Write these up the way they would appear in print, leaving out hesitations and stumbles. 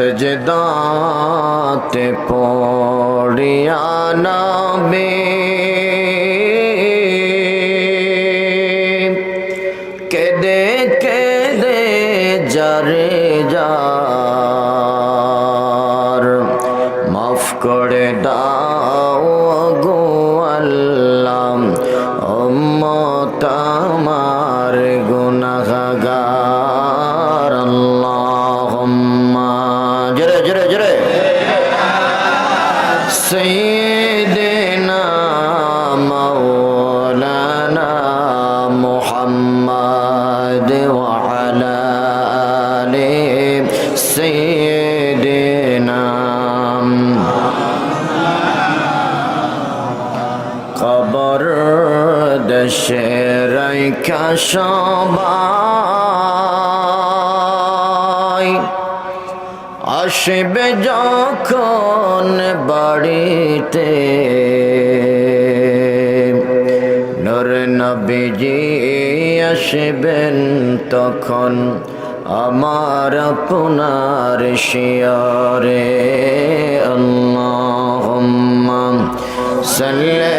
সেজদাতে পড়িয়া নবী কেঁদে কেঁদে যারে যার মাফ করে দাও গো আল্লাহ উম্মত আমার গুনাহগার আল্লাহুম্মা জোরে জোরে জোরে সাইয়্যিদিনা মাওলানা মুহাম্মদ ওয়া আলা আলি সাইয়্যিদিনা কবর দেশে রাইখা সবাই আসবে যখন বাড়িতে নূর নবীজি আসবেন তখন আমার আপনার শিয়রে আল্লাহুম্মা সাল্লি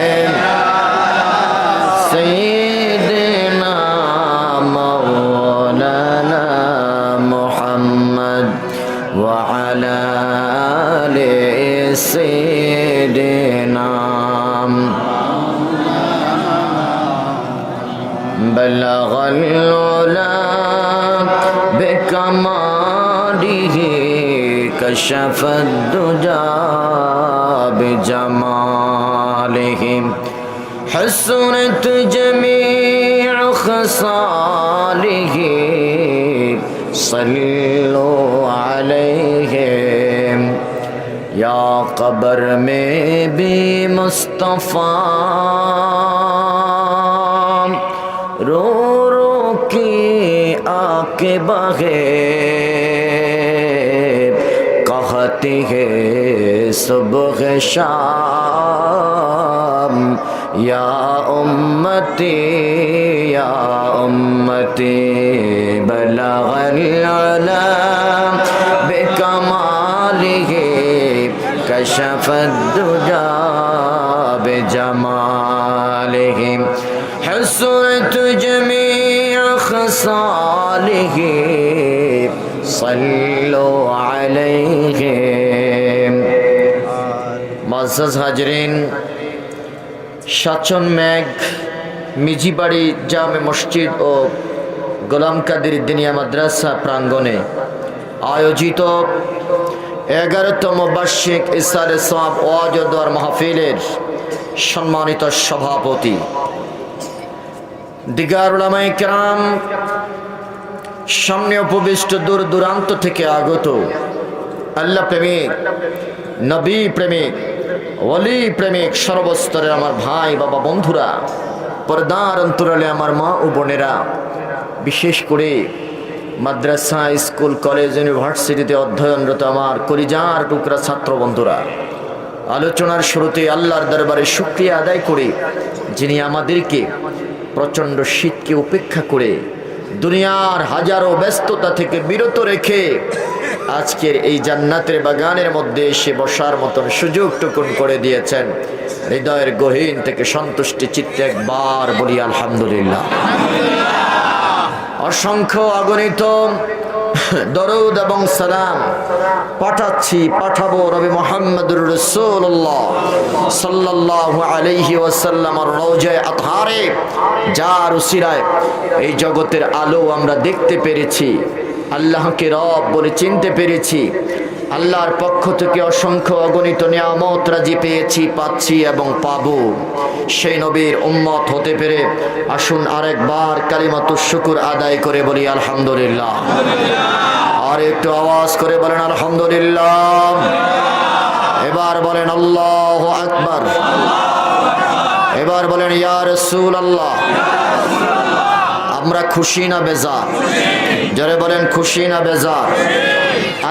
সাইয়্যিদিনা মাওলানা মুহাম্মদ ওয়া আলা আলি সাইয়্যিদিনা বালাগাল উলা বিকামালিহি কাশাফাদ দুজা বিজামালিহি حسنت جميع خصاله صلوا عليه یا قبر میں بھی مصطفیٰ رو رو کی آنکھ بغیر کہتی ہے صبح شام یا امتی بلغ العلا بکمالہ کشف الدجا بجمالہ حسنت جميع خصاله صلوا عليه معزز حاضرین সাতজন মেঘ মিজিবাড়ি জামে মসজিদ ও গোলাম কাদের দিনিয়া মাদ্রাসা প্রাঙ্গণে আয়োজিত 11তম বার্ষিক ইসারে সওয়াব ওয়াজ ও দোয়ার মাহফিলের সম্মানিত সভাপতি দিগার উলামায়ে কেরাম, সামনে উপবিষ্ট দূর দূরান্ত থেকে আগত আল্লাহ প্রেমিক, নবী প্রেমিক, ওলি প্রেমিক সর্বস্তরের আমার ভাই বাবা বন্ধুরা, পর্দার অন্তরালে আমার মা ও বোনেরা, বিশেষ করে মাদ্রাসা স্কুল কলেজ ইউনিভার্সিটিতে অধ্যয়নরত আমার কলিজার টুকরা ছাত্র বন্ধুরা, আলোচনার শুরুতে আল্লাহর দরবারে শুকরিয়া আদায় করে যিনি আমাদেরকে প্রচণ্ড শীতকে উপেক্ষা করে দুনিয়ার হাজারো ব্যস্ততা থেকে বিরত রেখে আজকের এই জান্নাতের বাগানের মধ্যে এসে বসার মতন সুযোগ টুকুন করে দিয়েছেন, হৃদয়ের গহীন থেকে সন্তুষ্টি চিত্তে একবার বলি আলহামদুলিল্লাহ। অসংখ্য অগণিত দরুদ এবং সালাম পাঠাবো নবী মুহাম্মদুর রাসূলুল্লাহ সাল্লাল্লাহু আলাইহি ওয়াসাল্লামের রওজায়ে আতহারে, যার উসিলায় এই জগতের আলো আমরা দেখতে পেরেছি, আল্লাহকে রব বলে চিনতে পেরেছি, আল্লাহর পক্ষ থেকে অসংখ্য অগণিত নিয়ামত রাজি পেয়েছি, পাচ্ছি এবং পাবো। সেই নবীর উম্মত হতে পেরে আসুন আরেকবার কালিমাতুশ শুকর আদায় করে বলি আলহামদুলিল্লাহ। আর একটু আওয়াজ করে বলেন আলহামদুলিল্লাহ। এবার বলেন আল্লাহু আকবার। এবার বলেন ইয়া রাসূলুল্লাহ। আমরা খুশি না বেজার? যারা বলেন খুশি না বেজার?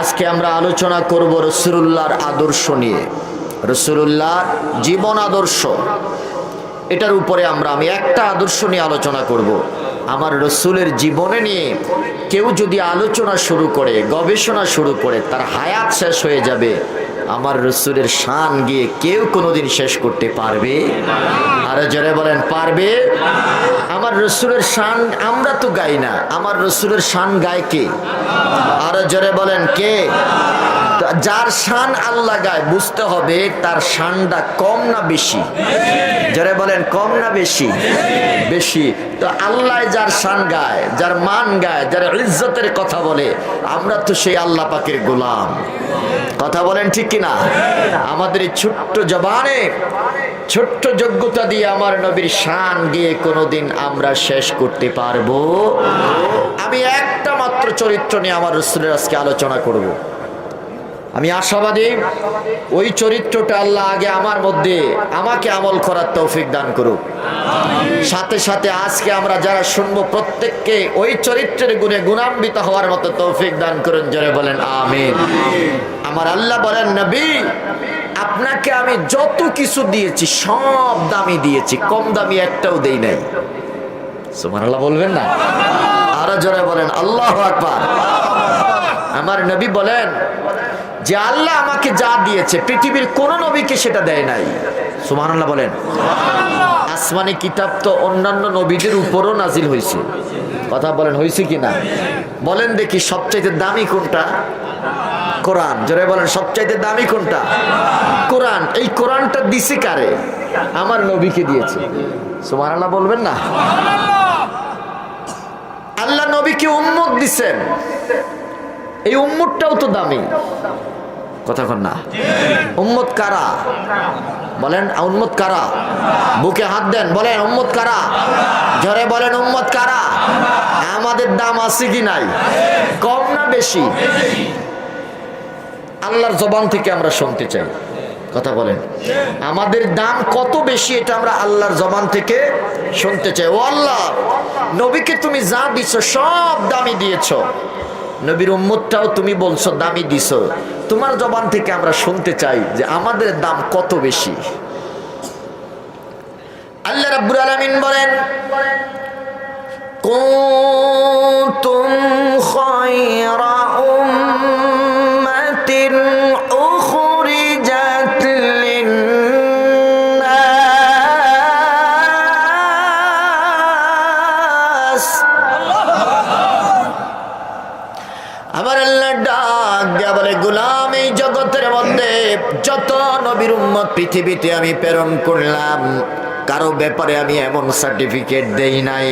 আজকে আমরা আলোচনা করব রাসূলুল্লাহর আদর্শ নিয়ে, রাসূলুল্লাহর জীবন আদর্শ। এটার উপরে আমি একটা আদর্শ নিয়ে আলোচনা করব। আমার রসুলের জীবনে নিয়ে কেউ যদি আলোচনা শুরু করে, গবেষণা শুরু করে, তার হায়াত শেষ হয়ে যাবে। আমার রসুলের শান গিয়ে কেউ কোনোদিন শেষ করতে পারবে? আরো জোরে বলেন, পারবে? আমার রসুলের শান আমরা তো গাই না, আমার রসুলের শান গায় কে? আরো জোরে বলেন, কে? যার শান আল্লাহ গায়, বুঝতে হবে তার শানটা কম না বেশি? যারা বলেন, কম না বেশি? বেশি। তো আল্লাহ যার শান গায়, যার মান গায়, যার ইজ্জতের কথা বলে, আমরা তো সেই আল্লাহ পাকের গোলাম। কথা বলেন ঠিক কিনা? আমাদের এই ছোট্ট জবানে, ছোট্ট যোগ্যতা দিয়ে আমার নবীর শান গিয়ে কোনোদিন আমরা শেষ করতে পারবো? আমি একটা মাত্র চরিত্র নিয়ে আমার রাসূলের আজকে আলোচনা করব। আমি আশাবাদী ওই চরিত্রটা আল্লাহ আগে আমার মধ্যে আমাকে আমল করার তৌফিক দান করুক। সাথে সাথে আজকে আমরা যারা শুনবো প্রত্যেককে ওই চরিত্রের গুণে গুণান্বিত হওয়ার মতো তৌফিক দান করুন। জোরে বলেন আমিন। আমার আল্লাহ বলেন, নবী আপনাকে আমি যত কিছু দিয়েছি সব দামি দিয়েছি, কম দামি একটাও দেই নাই। সুবহানাল্লাহ বলবেন না? আরো জোরে বলেন আল্লাহু আকবার। আমার নবী বলেন যে আল্লাহ আমাকে যা দিয়েছে পৃথিবীর কোন নবীকে সেটা দেয় নাই। সুবহানাল্লাহ বলেন। আসমানি কিতাব তো অন্যান্য নবীদের উপরও নাজিল হয়েছে। কথা বলেন, হয়েছে কিনা? বলেন দেখি সবচাইতে দামি কোনটা? কোরআন। জোরে বলেন, সবচাইতে দামি কোনটা? কোরআন। এই কোরআনটা দিছে কারে? আমার নবীকে দিয়েছে। সুবহানাল্লাহ বলবেন না? আল্লাহ নবীকে উম্মত দিছেন, এই উম্মতটাও তো দামি। কথা কন না? উম্মত কারা? বলেন উম্মত কারা? বুকে হাত দেন, বলেন উম্মত কারা? জোরে বলেন উম্মত কারা? আমাদের দাম আছে কি নাই? কম না বেশি? আল্লাহর জবান থেকে আমরা শুনতে চাই। কথা বলেন, আমাদের দাম কত বেশি এটা আমরা আল্লাহর জবান থেকে শুনতে চাই। ও আল্লাহ, নবীকে তুমি যা দিছো সব দামি দিয়েছো, নবীর উম্মতটাও তুমি বলছো দামি দিছো। তোমার জবান থেকে আমরা শুনতে চাই যে আমাদের দাম কত বেশি। আল্লাহ রাব্বুল আলামিন বলেন, কুনতুম খায়রা উম্মাতিন উখরিজাত লিন-নাস। আমার আল্লাহ ডাক দেয়া বলে, গোলাম এই জগতের মধ্যে যত নবীর উম্মত পৃথিবীতে আমি প্রেরণ করলাম, কারো ব্যাপারে আমি এমন সার্টিফিকেট দেই নাই।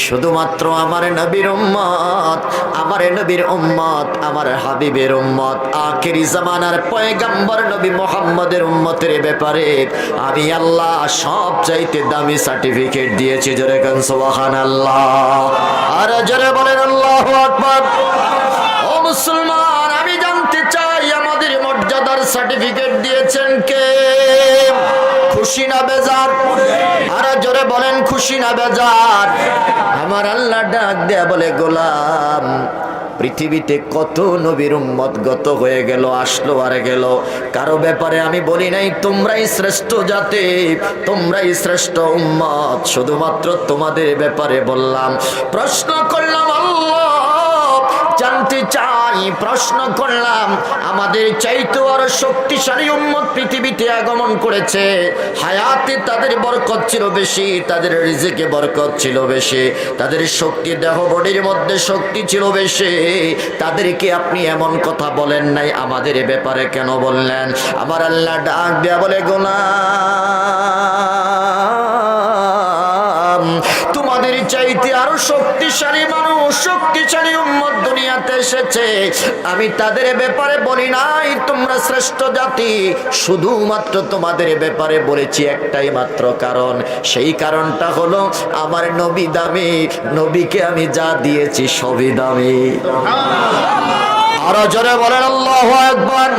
শুধুমাত্র আমার নবীর উম্মত, আমার নবীর উম্মত, আমার হাবিবের উম্মত, আখেরি জামানার পয়গম্বর নবী মুহাম্মদের উম্মতের ব্যাপারে আমি আল্লাহ সবচাইতে দামি সার্টিফিকেট দিয়েছি। জোরে কান সুবহানাল্লাহ। আর জোরে বলেন আল্লাহু আকবার। ও মুসলমান, আমি জানতে চাই আমাদের মর্যাদার সার্টিফিকেট দিয়েছেন কে? খুশি না বেজার? আর জোরে বলেন খুশি না বেজার? আমার আল্লাহ ডাক দেয়া বলে, গোলাম পৃথিবীতে কত নবীর উম্মত গত হয়ে গেল, আসলো আর গেল, কারো ব্যাপারে আমি বলি নাই তোমরাই শ্রেষ্ঠ জাতি, তোমরাই শ্রেষ্ঠ উম্মত। শুধুমাত্র তোমাদের ব্যাপারে বললাম। প্রশ্ন করলাম আল্লাহ, জানতে চাই, প্রশ্ন করলাম আমাদের চাইতে আরো শক্তিশালী উম্মত পৃথিবীতে আগমন করেছে, হায়াতে তাদের বরকত ছিল বেশি, তাদের রিজিকে বরকত ছিল বেশি, তাদের শক্তি দেহ বডির মধ্যে শক্তি ছিল বেশি, তাদেরকে আপনি এমন কথা বলেন নাই, আমাদের ব্যাপারে কেন বললেন? আমার আল্লাহ ডাক দেয়া বলে, গোলাম তোমাদের চাইতে আরো শক্তিশালী মানুষ, শক্তিশালী উম্মত দুনিয়াতে এসেছে, আমি তাদের ব্যাপারে বলি নাই তোমরা শ্রেষ্ঠ জাতি, শুধুমাত্র তোমাদের ব্যাপারে বলেছি একটাই মাত্র কারণ, সেই কারণটা হলো আমার নবী দামি, নবীকে আমি যা দিয়েছি সবই দামি। আরো জোরে বলেন আল্লাহু আকবার।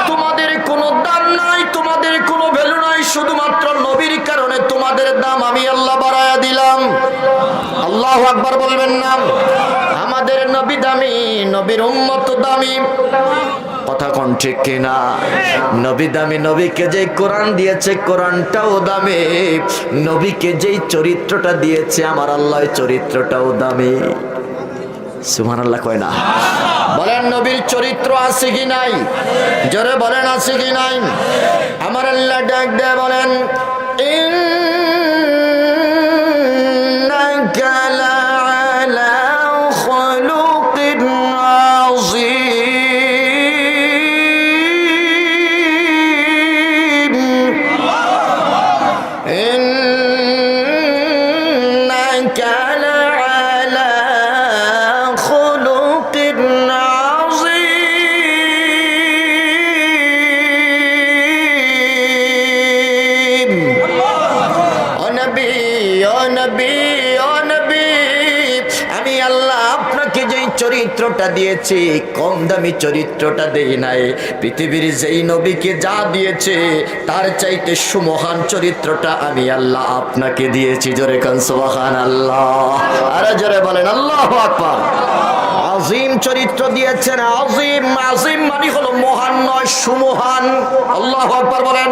তোমাদের কোনো দাম নাই, তোমাদের কোনো ভ্যালু নাই, শুধুমাত্র নবীর কারণে তোমাদের দাম আমি আল্লাহ বাড়ায়া দিলাম। আল্লাহু আকবার বলবেন না? আমাদের নবী দামি, নবীর উম্মত দামি। কথা কোন ঠিক কিনা? নবী দামি, নবীকে যেই কোরআন দিয়েছে কোরআনটাও দামি, নবীকে যেই চরিত্রটা দিয়েছে আমার আল্লাহ চরিত্রটাও দামি। সুবহানাল্লাহ কয় না? বলেন নবীর চরিত্র আছে কি নাই? জোরে বলেন আছে কি নাই? আমার আল্লাহ ডাক দেয় বলেন ইন্নাকা লাআলা খুলুকিন আযীম, ইন্নাকা লাআলা খুলুকিন আযীম। ও নবী, ও নবী, ও নবী, আমি আল্লাহ আপনাকে যেই চরিত্রটা দিয়েছি কম দামি চরিত্রটা দেই নাই। পৃথিবীর যেই নবীকে যা দিয়েছে তার চাইতে সুমহান চরিত্রটা আমি আল্লাহ আপনাকে দিয়েছি। জোরে কান সুবহানাল্লাহ, আরে জোরে বলেন আল্লাহু আকবার। আজিম চরিত্র দিয়েছেন। আজিম, আজিম মানে হলো মহান নয়, সুমহান। আল্লাহু আকবার বলেন।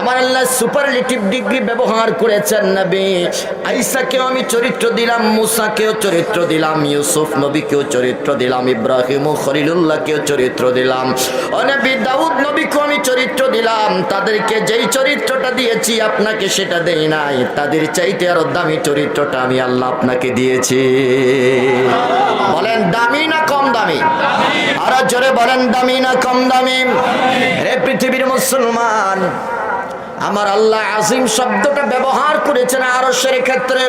আমার আল্লাহ সুপারলেটিভ ডিগ্রি ব্যবহার করেছেন। নবী আইসাকেও আমি চরিত্র দিলাম, মুসাকেও চরিত্র দিলাম, ইউসুফ নবীকেও চরিত্র দিলাম, ইব্রাহিম ও খলিলুল্লাহকেও চরিত্র দিলাম, ও নবী দাউদ নবীকেও আমি চরিত্র দিলাম। তাদেরকে যেই চরিত্রটা দিয়েছি আপনাকে সেটা দেই নাই, তাদের চাইতে আরো দামি চরিত্রটা আমি আল্লাহ আপনাকে দিয়েছি। বলেন দামি না কম দামি? আর জোরে বলেন দামি না কম দামি? রে পৃথিবীর মুসলমান, আমার আল্লাহ আজিম শব্দটা ব্যবহার করেছেন আরশের ক্ষেত্রে,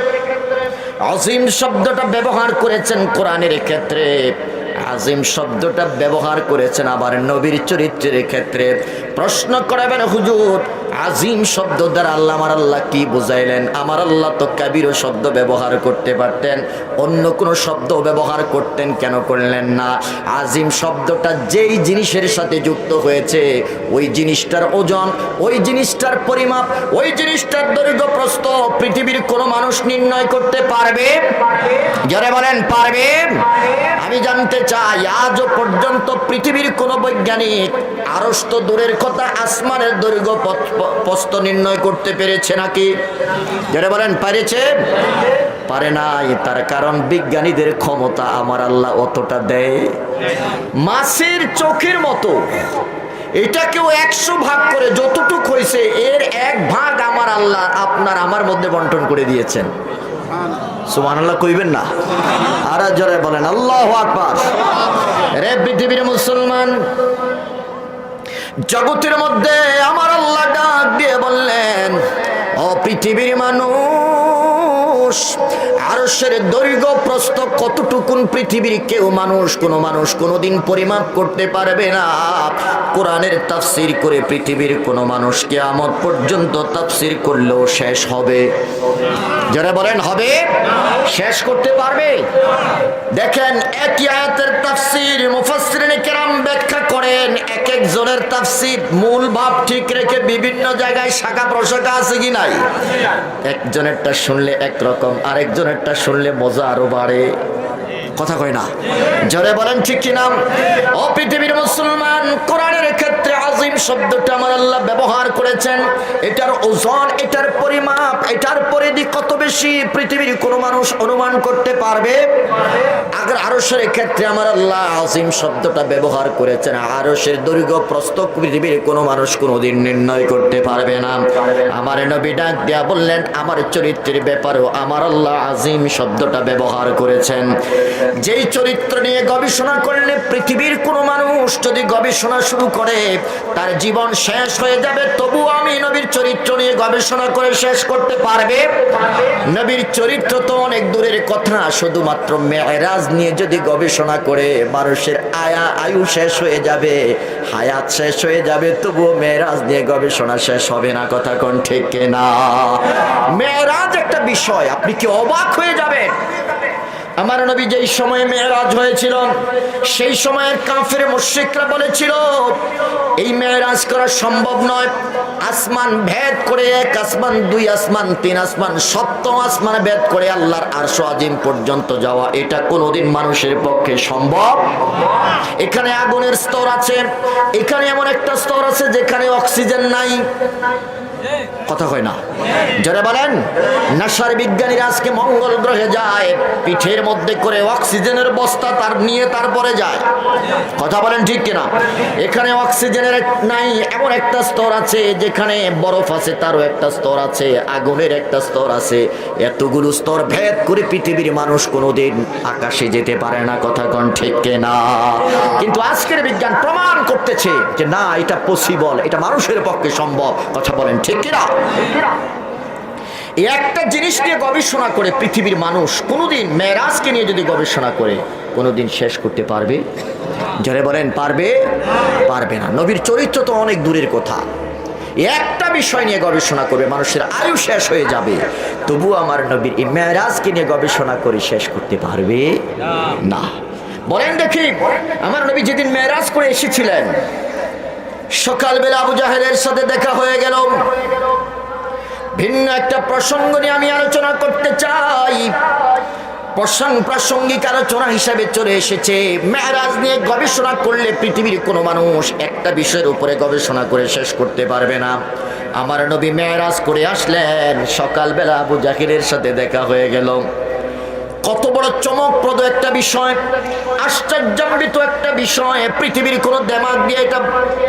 আজিম শব্দটা ব্যবহার করেছেন কোরআনের ক্ষেত্রে, আজিম শব্দটা ব্যবহার করেছেন আবার নবীর চরিত্রের ক্ষেত্রে। প্রশ্ন করাবেন হুজুর আজিম শব্দ দ্বারা আল্লাহ আমার আল্লাহ কি বুঝাইলেন? আমার আল্লাহ তো কাবির শব্দ ব্যবহার করতে পারতেন, অন্য কোনো শব্দ ব্যবহার করতেন, কেন করলেন না? আজিম শব্দটা যেই জিনিসের সাথে যুক্ত হয়েছে ওই জিনিসটার ওজন, ওই জিনিসটার পরিমাপ, ওই জিনিসটার দৈর্ঘ্য প্রস্থ পৃথিবীর কোনো মানুষ নির্ণয় করতে পারবে? যারা বলেন পারবে? আমি জানতে চাই আজও পর্যন্ত পৃথিবীর কোন বৈজ্ঞানিক আরশ তো দূরের কথা আসমানের দৈর্ঘ্য প্রস্থ নির্ণয় করতে পেরেছে নাকি? যারা বলেন পারেছে? পারে নাই। তার কারণ বিজ্ঞানীদের ক্ষমতা আমার আল্লাহ অতটা দেয় মাছের চোখের মতো। এটাকেও 100 ভাগ করে যতটুক হয়েছে এর 1 ভাগ আমার আল্লাহ আপনার আমার মধ্যে বন্টন করে দিয়েছেন। সুবহানাল্লাহ কইবেন না? আর জোরে বলেন আল্লাহু আকবার। রে পৃথিবীর মুসলমান, জগতের মধ্যে আমার আল্লাহ ডাক দিয়ে বললেন ও পৃথিবীর মানুষ, আরশের দৈর্ঘ্য প্রস্থ কতটুকুন পৃথিবীর কেউ কোনো মানুষ কোনোদিন পরিমাপ করতে পারবে না। কোরআনের তাফসীর করে পৃথিবীর কোনো মানুষ কিয়ামত পর্যন্ত তাফসীর করলেও শেষ হবে। যারা বলেন হবে, শেষ করতে পারবে? দেখেন একই আয়াতের তাফসীর মুফাসসিরিনে কেরাম ব্যাখ্যা করেন, এক একজনের তাফসীর মূল ভাব ঠিক রেখে বিভিন্ন জায়গায় শাখা প্রশাখা আছে কি নাই? একজনেরটা শুনলে একরকম, আরেকজনেরটা শুনলে মজা আরো বাড়ে। কথা কয় না? জোরে বলেন ঠিক কি নাম? ও পৃথিবীর মুসলমান, কোরআনের ক্ষেত্রে আজিম শব্দটা আমার আল্লাহ ব্যবহার করেছেন। এটার ওজন, এটার পরিমাপ, এটার পরিধি কত বেশি পৃথিবীর কোনো মানুষ অনুমান করতে পারবে? আগে আরশের ক্ষেত্রে আমার আল্লাহ আজিম শব্দটা ব্যবহার করেছেন। আরশের দৈর্ঘ্য প্রস্থ পৃথিবীর কোনো মানুষ কোনোদিন নির্ণয় করতে পারবে না। আমার নবী ডাক দিয়া বললেন আমার চরিত্রের ব্যাপারেও আমার আল্লাহ আজিম শব্দটা ব্যবহার করেছেন। যেই চরিত্র নিয়ে গবেষণা করলে পৃথিবীর কোনো মানুষ যদি গবেষণা শুরু করে তার জীবন শেষ হয়ে যাবে, তবু আমি নবীর চরিত্র নিয়ে গবেষণা করে শেষ করতে পারবে? নবীর চরিত্র তো অনেক দূরের কথা, শুধুমাত্র মেরাজ নিয়ে যদি গবেষণা করে মানুষের আয়ু শেষ হয়ে যাবে, হায়াত শেষ হয়ে যাবে, তবুও মেরাজ নিয়ে গবেষণা শেষ হবে না। কথা কোন ঠিক না? মেরাজ একটা বিষয়, আপনি কি অবাক হয়ে যাবেন? আমার নবী যেই সময়ে মেরাজ হয়েছিল সেই সময়ের কাফের মুশরিকরা বলেছিল এই মেরাজ করা সম্ভব নয়। আসমান ভেদ করে, এক আসমান, দুই আসমান, তিন আসমান, সপ্তম আসমান ভেদ করে আল্লাহর আরশ আজিম পর্যন্ত যাওয়া এটা কোনোদিন মানুষের পক্ষে সম্ভব। এখানে আগুনের স্তর আছে, এখানে এমন একটা স্তর আছে যেখানে অক্সিজেন নাই। কথা হয় না, যারা বলেন নাসার বিজ্ঞানীরা আজকে মঙ্গল গ্রহে যায়, পিঠের মধ্যে করে অক্সিজেনের বস্তা তার নিয়ে তারপরে যায়। কথা বলেন ঠিক কিনা? এখানে অক্সিজেনের নাই, এমন একটা স্তর আছে যেখানে বরফ আছে, তারও একটা স্তর আছে, আগুনের একটা স্তর আছে। এতগুলো স্তর ভেদ করে পৃথিবীর মানুষ কোনোদিন আকাশে যেতে পারে না। কথা কোন ঠিক কিনা? কিন্তু আজকের বিজ্ঞান প্রমাণ করতেছে যে না, এটা পসিবল, এটা মানুষের পক্ষে সম্ভব। কথা বলেন ঠিক কিনা? একটা জিনিস নিয়ে গবেষণা করে পৃথিবীর মানুষ কোনোদিন, মেরাজকে নিয়ে যদি গবেষণা করে, কোনোদিন শেষ করতে পারবে? যারা বলেন পারবে? পারবে না। নবীর চরিত্র তো অনেক দূরের কথা, একটা বিষয় নিয়ে গবেষণা করবে মানুষের আয়ু শেষ হয়ে যাবে, তবু আমার নবীর এই মেরাজকে নিয়ে গবেষণা করে শেষ করতে পারবে না। বলেন দেখি, আমার নবী যেদিন মেরাজ করে এসেছিলেন, সকালবেলা আবু জাহেলের সাথে দেখা হয়ে গেল। ভিন্ন একটা প্রসঙ্গ নিয়ে আমি আলোচনা করতে চাই। প্রাসঙ্গিক আলোচনা হিসাবে চলে এসেছে। মেরাজ নিয়ে গবেষণা করলে পৃথিবীর কোনো মানুষ একটা বিষয়ের উপরে গবেষণা করে শেষ করতে পারবে না। আমার নবী মেরাজ করে আসলেন, সকালবেলা আবু জাহেলের সাথে দেখা হয়ে গেল। কত বড় চমকপ্রদ একটা বিষয়, আশ্চর্যান্বিত একটা বিষয়। পৃথিবীর কোনো দিমাগ দিয়ে এটা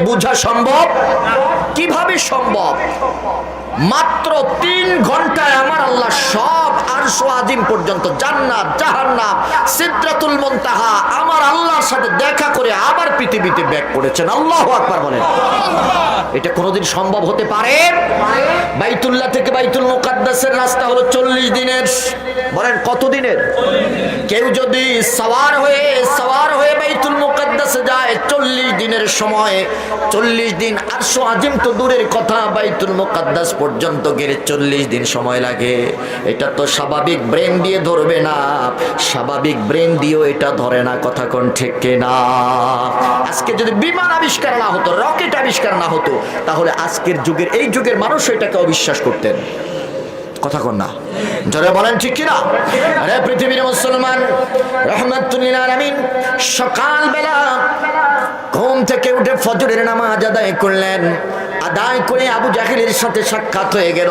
বোঝা সম্ভব? কিভাবে সম্ভব? মাত্র 3 ঘন্টায় আমার আল্লাহ সব আরশ আজিম পর্যন্ত, জান্নাত, জাহান্নাম, সিদরাতুল মুনতাহা আমার আল্লাহর সাথে দেখা করে আবার পৃথিবীতে ব্যাক করেছেন। আল্লাহু আকবার বলেন। এটা কোনোদিন সম্ভব হতে পারে? বাইতুল্লাহ থেকে বাইতুল মুকাদ্দাসের রাস্তা হলো 40 দিনের। বলেন কত দিনের? কেউ যদি সওয়ার হয়ে বাইতুল মুকাদ্দাসে যায় 40 দিনের সময়, 40 দিন। আরশ আজিম তো দূরের কথা, বাইতুল মুকাদ্দাস পর্যন্ত গেলে 40 দিন সময় লাগে। এটা তো স্বাভাবিক ব্রেন দিয়ে ধরবে না, স্বাভাবিক ব্রেন দিয়েও এটা ধরে না। কথা কোন ঠিক কিনা? আজকে যদি বিমান আবিষ্কার না হতো, রকেট আবিষ্কার না হতো, তাহলে আজকের যুগের, এই যুগের মানুষ এটাকে অবিশ্বাস করতেন। কথা কন না, যারা বলেন ঠিক কিনা? আরে পৃথিবীর মুসলমান রাহমাতুল লিল আলামিন সকালবেলা ঘুম থেকে উঠে ফজরের নামাজ আদায় করলেন। আদায় করে আবু জাহেলের সাথে সাক্ষাৎ হয়ে গেল।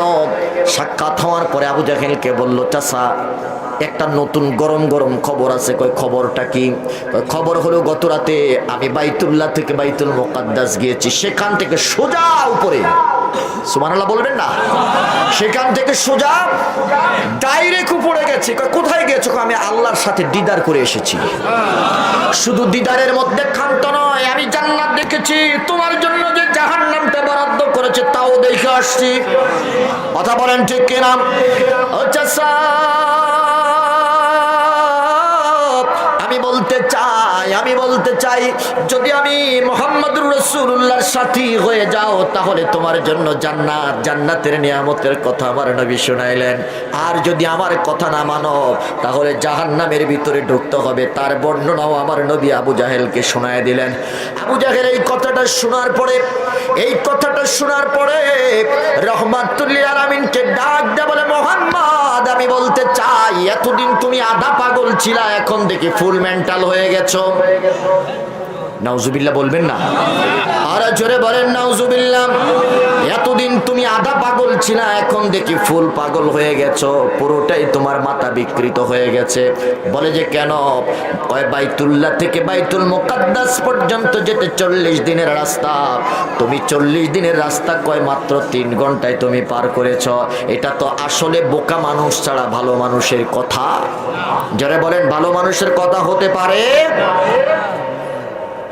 সাক্ষাৎ হওয়ার পরে আবু জাহেলকে বলল, চাচা একটা নতুন গরম গরম খবর আছে। কয় খবরটা কি? খবর হলো গত রাতে আমি বাইতুল্লাহ থেকে বাইতুল মুকাদ্দাস গিয়েছি, সেখান থেকে সোজা উপরে, সুবহানাল্লাহ বলবেন না, সেখান থেকে সোজা ডাইরেক্ট উপরে গেছি। কোথায় গেছো? আমি আল্লাহর সাথে দিদার করে এসেছি। শুধু দিদারের মধ্যে ক্ষান্ত নয়, আমি জান্নাত দেখেছি, তোমার জন্য যে জাহান্নামটা বরাদ্দ করেছে তাও দেখে আসছি। কথা বলেন ঠিক কিনা? আচ্ছা, আমি বলতে চাই যদি আমি মুহাম্মদুর রাসূলুল্লাহর সাথী হয়ে যাও, তাহলে তোমার জন্য জান্নাত, জান্নাতের নিয়ামতের কথা আমার নবী শুনাইলেন। আর যদি আমার কথা না মানো, তাহলে জাহান্নামের ভিতরে ঢুকতে হবে। তার বর্ণনাও আমার নবী আবু জাহেলকে শোনায় দিলেন। আবু জাহেল এই কথাটা শোনার পরে রাহমাতুল লিল আলামিনকে ডাক দিয়ে বলে, মুহাম্মদ আমি বলতে চাই এতদিন তুমি আধা পাগল ছিলা, এখন দেখি ফুল মেন্টাল হয়ে গেছো। নাউজুবিল্লাহ বলবেন না? আর জোরে বলেন নাউজুবিল্লাহ। এতদিন তুমি আধা পাগল ছিলা, এখন দেখি ফুল পাগল হয়ে গেছো, পুরোটাই তোমার মাথা বিকৃত হয়ে গেছে। বলে যে কেন? কয় বাইতুল্লাহ থেকে বাইতুল মুকাদ্দাস পর্যন্ত যেতে 40 দিনের রাস্তা, তুমি 40 দিনের রাস্তা কয় মাত্র 3 ঘন্টায় তুমি পার করেছো। এটা তো আসলে বোকা মানুষ ছাড়া ভালো মানুষের কথা। যারা বলেন ভালো মানুষের কথা হতে পারে?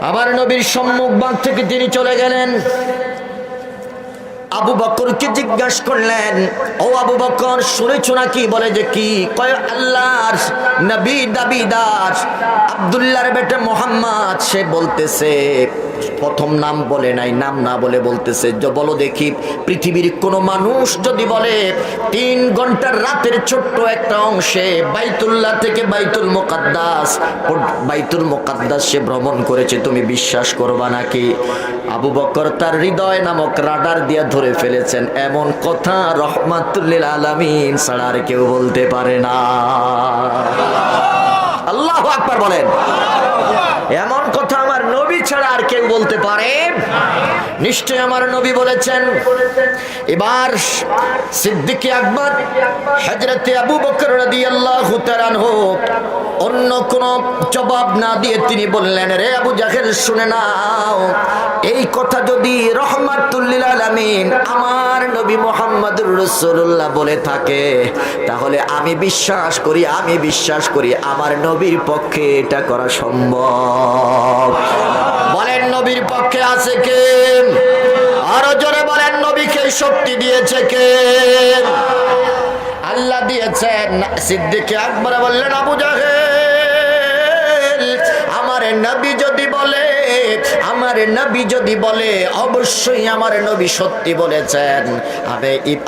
আমার নবীর সম্মুখ বাগ থেকে তিনি চলে গেলেন। আবু বকরকে জিজ্ঞাসা করলেন, ও আবু বকর শুনেছো নাকি? বলে যে কি? কয় আল্লাহর নবী দাবিদার আব্দুল্লাহর বেটা মুহাম্মদ, সে বলতেছে, প্রথম নাম বলে নাই, নাম না বলে বলতেছে, বলো দেখি পৃথিবীর কোন মানুষ যদি বলে 3 ঘন্টার রাতের ছোট্ট একটা অংশে বাইতুল্লাহ থেকে বাইতুল মুকাদ্দাস সে ভ্রমণ করেছে, তুমি বিশ্বাস করবা নাকি? আবু বকর তার হৃদয় নামক রাডার দিয়ে ধরে ফেলেছেন, এমন কথা রহমাতুল লিল আলামিন ছাড়া আর কেউ বলতে পারে না। আল্লাহু আকবার বলেন। এমন কথা আমার নবী ছাড়া আর কেউ বলতে পারে? নিশ্চয় আমার নবী বলেছেন। এবার সিদ্দিক আকবর হযরত আবু বকর রাদিয়াল্লাহু তাআলা আনহু অন্য কোন জবাব না দিয়ে তিনি বললেন, রে আবু জাহেল শুনে নাও, এই কথা যদি রহমাতুল লিল আলামিন আমার নবী মুহাম্মদুর রাসূলুল্লাহ বলে থাকে, তাহলে আমি বিশ্বাস করি আমার নবীর পক্ষে এটা করা সম্ভব। বলেন নবীর পক্ষে আছে কে? আরো জোরে বলেন নবীকে শক্তি দিয়েছে কে? আল্লাহ দিয়েছেন। সিদ্দিক আকবর বললেন, আবু জাহেল আমার নবী যদি বলে অবশ্যই আমার নবী সত্যি বলেছেন।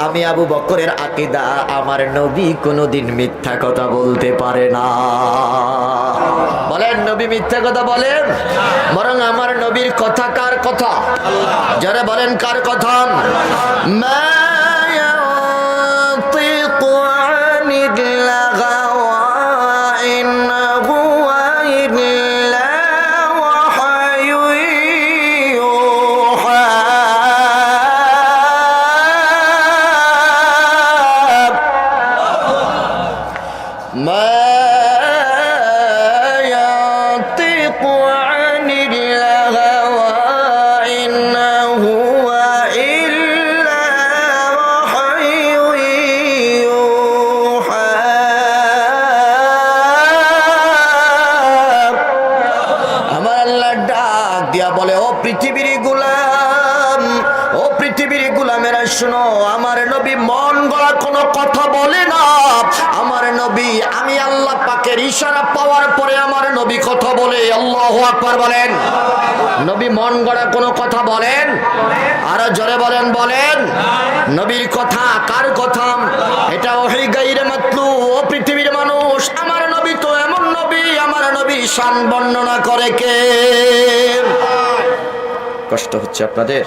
আমি আবু বকরের আকীদা, আমার নবী কোনোদিন মিথ্যা কথা বলতে পারে না। বলেন নবী মিথ্যা কথা বলেন? বরং আমার নবীর কথা কার কথা? যারা বলেন কার কথা? মা ইয়ানতিকু আনিল হাওয়া ইন হুয়া ইল্লা ওয়াহয়ুন ইউহা। মা শুনো, আমার নবী মন গড়া কোনো কথা বলে না। আমার নবী, আমি আল্লাহ পাকের ইশারা পাওয়ার পরে আমার নবী কথা বলে। আল্লাহু আকবার বলেন। নবী মন গড়া কোনো কথা বলেন? আরো জোরে বলেন। নবীর কথা কার কথা? এটা ওহী গায়রে মাতলু। ও পৃথিবীর মানুষ, আমার নবী তো এমন নবী, আমার নবী শান বর্ণনা করে কে? কষ্ট হচ্ছে আপনাদের?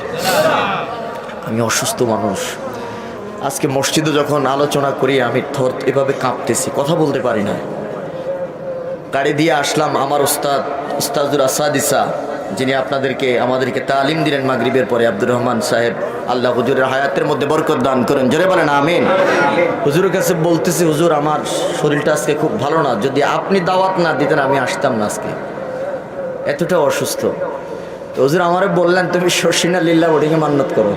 আমি অসুস্থ মানুষ। আজকে মসজিদে যখন আলোচনা করি আমি এভাবে কাঁপতেছি, কথা বলতে পারি না। গাড়ি দিয়ে আসলাম, আমার উস্তাদুর আসাদিসা, যিনি আমাদেরকে তালিম দিলেন মাগরিবের পরে, আব্দুর রহমান সাহেব, আল্লাহ হুজুরের হায়াতের মধ্যে বরকত দান করেন। জোরে বলেন আমিন। হুজুরের কাছে বলতেছি, হুজুর আমার শরীরটা আজকে খুব ভালো না, যদি আপনি দাওয়াত না দিতেন আমি আসতাম না, আজকে এতটা অসুস্থ। তো হুজুর আমারে বললেন, তুমি শর্ষিনা লিল্লাহ বোর্ডিংয়ে মান্নত করো।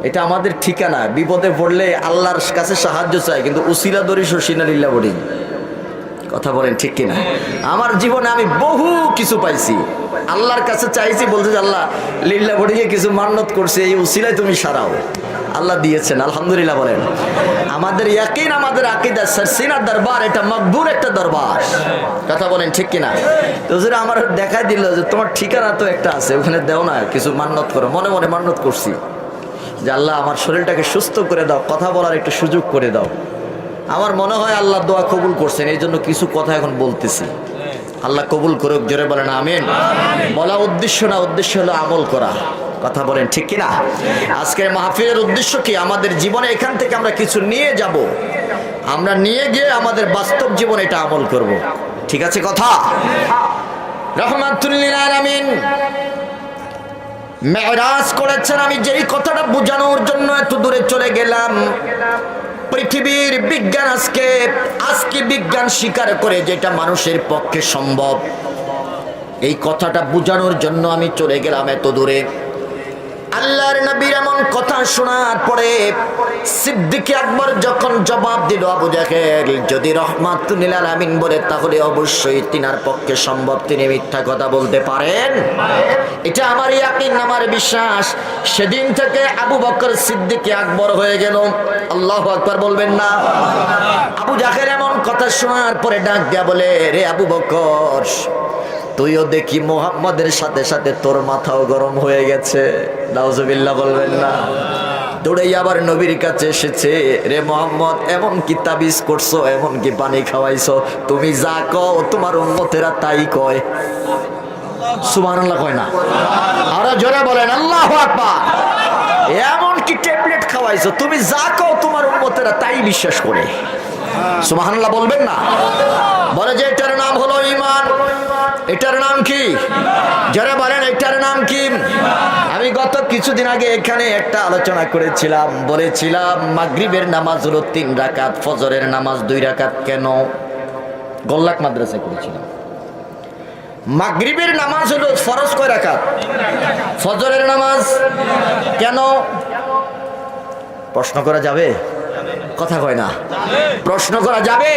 এটা আমাদের ঠিকানা, বিপদে পড়লে আল্লাহর কাছে সাহায্য চাই, কিন্তু উসিলা দরি শর্ষিনা লিল্লাহ বোর্ডিং। কথা বলেন ঠিক কিনা? আমার জীবনে আমি বহু কিছু পাইছি, আল্লাহর কাছে চাইছি, বলতে আল্লাহ লিল্লাহ বোর্ডিংয়ে কিছু মান্নত করছে, এই উসিলায় তুমি সারাও। আল্লাহ দিয়েছেন, আলহামদুলিল্লাহ বলেন। আমাদের ইয়াকিন, আমাদের আকীদা সরসিনা দরবার, এটা মকবুল একটা দরবার। কথা বলেন ঠিক কিনা? তো হুজুর আমার দেখাই দিল যে তোমার ঠিকানা তো একটা আছে, ওখানে দেও না, কিছু মান্নত করো। মনে মনে মান্নত করছি যে আল্লাহ আমার শরীরটাকে সুস্থ করে দাও, কথা বলার একটু সুযোগ করে দাও। আমার মনে হয় আল্লাহ দোয়া কবুল করছেন, এই জন্য কিছু কথা এখন বলতেছি। আল্লাহ কবুল করুক, জোরে বলেন আমিন। বলা উদ্দেশ্য না, উদ্দেশ্য হলো আমল করা। কথা বলেন ঠিক কিনা? আজকের মাহফিলের উদ্দেশ্য কি? আমাদের জীবনে এখান থেকে আমরা কিছু নিয়ে যাব, আমরা নিয়ে গিয়ে আমাদের বাস্তব জীবনে এটা আমল করব। ঠিক আছে কথা? রাহমাতুল লিল আলামিন মেরাজ করেছেন। আমি যেই কথাটা বোঝানোর জন্য এত দূরে চলে গেলাম, পৃথিবীর বিজ্ঞান আজকে বিজ্ঞান স্বীকার করে যেটা মানুষের পক্ষে সম্ভব, এই কথাটা বোঝানোর জন্য আমি চলে গেলাম এত দূরে। আল্লাহর নবীর এমন কথা শোনার পরে সিদ্দিক আকবর যখন জবাব দিল, আবু জাহেল যদি রহমাতুল আলামিন বলে তাহলে অবশ্যই তিনার পক্ষে সম্ভব তিনি মিথ্যা কথা বলতে পারেন। এটা আমার ইয়াকিন, আমার বিশ্বাস। সেদিন থেকে আবু বকর সিদ্দিক আকবর হয়ে গেল। আল্লাহু আকবার বলবেন না? আবু জাহেল এমন কথা শোনার পরে ডাক দিয়া বলে, রে আবু বকর, তুইও দেখি মুহাম্মাদের সাথে সাথে তোর মাথাও গরম হয়ে গেছে। নাউজুবিল্লাহ বলবেন না? দৌড়ে আবার নবীর কাছে এসেছে, রে মুহাম্মদ, এমন কি তাবিজ করছো, এমন কি পানি খাওয়াইছো, তুমি যা কও তোমার উম্মতেরা তাই কয়। সুবহানাল্লাহ কয় না? আরো জোরে বলেন আল্লাহু আকবার। এমন কি ট্যাবলেট খাওয়াইছো, তুমি যা কও তোমার উম্মতেরা তাই বিশ্বাস করে। সুবহানাল্লাহ বলবেন না? বলে যে এটার নাম হলো ঈমান। এটার নাম কি? যারা বলেন এটার নাম কি? আমি গত কিছুদিন আগে এখানে একটা আলোচনা করেছিলাম, বলেছিলাম মাগরিবের নামাজ হলো 3 রাকাত, ফজরের নামাজ 2 রাকাত। কেন? গোল্লাক মাদ্রাসায় করেছিলাম। মাগরিবের নামাজ হলো ফরজ কয় রাকাত? ফজরের নামাজ কেন? প্রশ্ন করা যাবে? কথা কয় না? প্রশ্ন করা যাবে?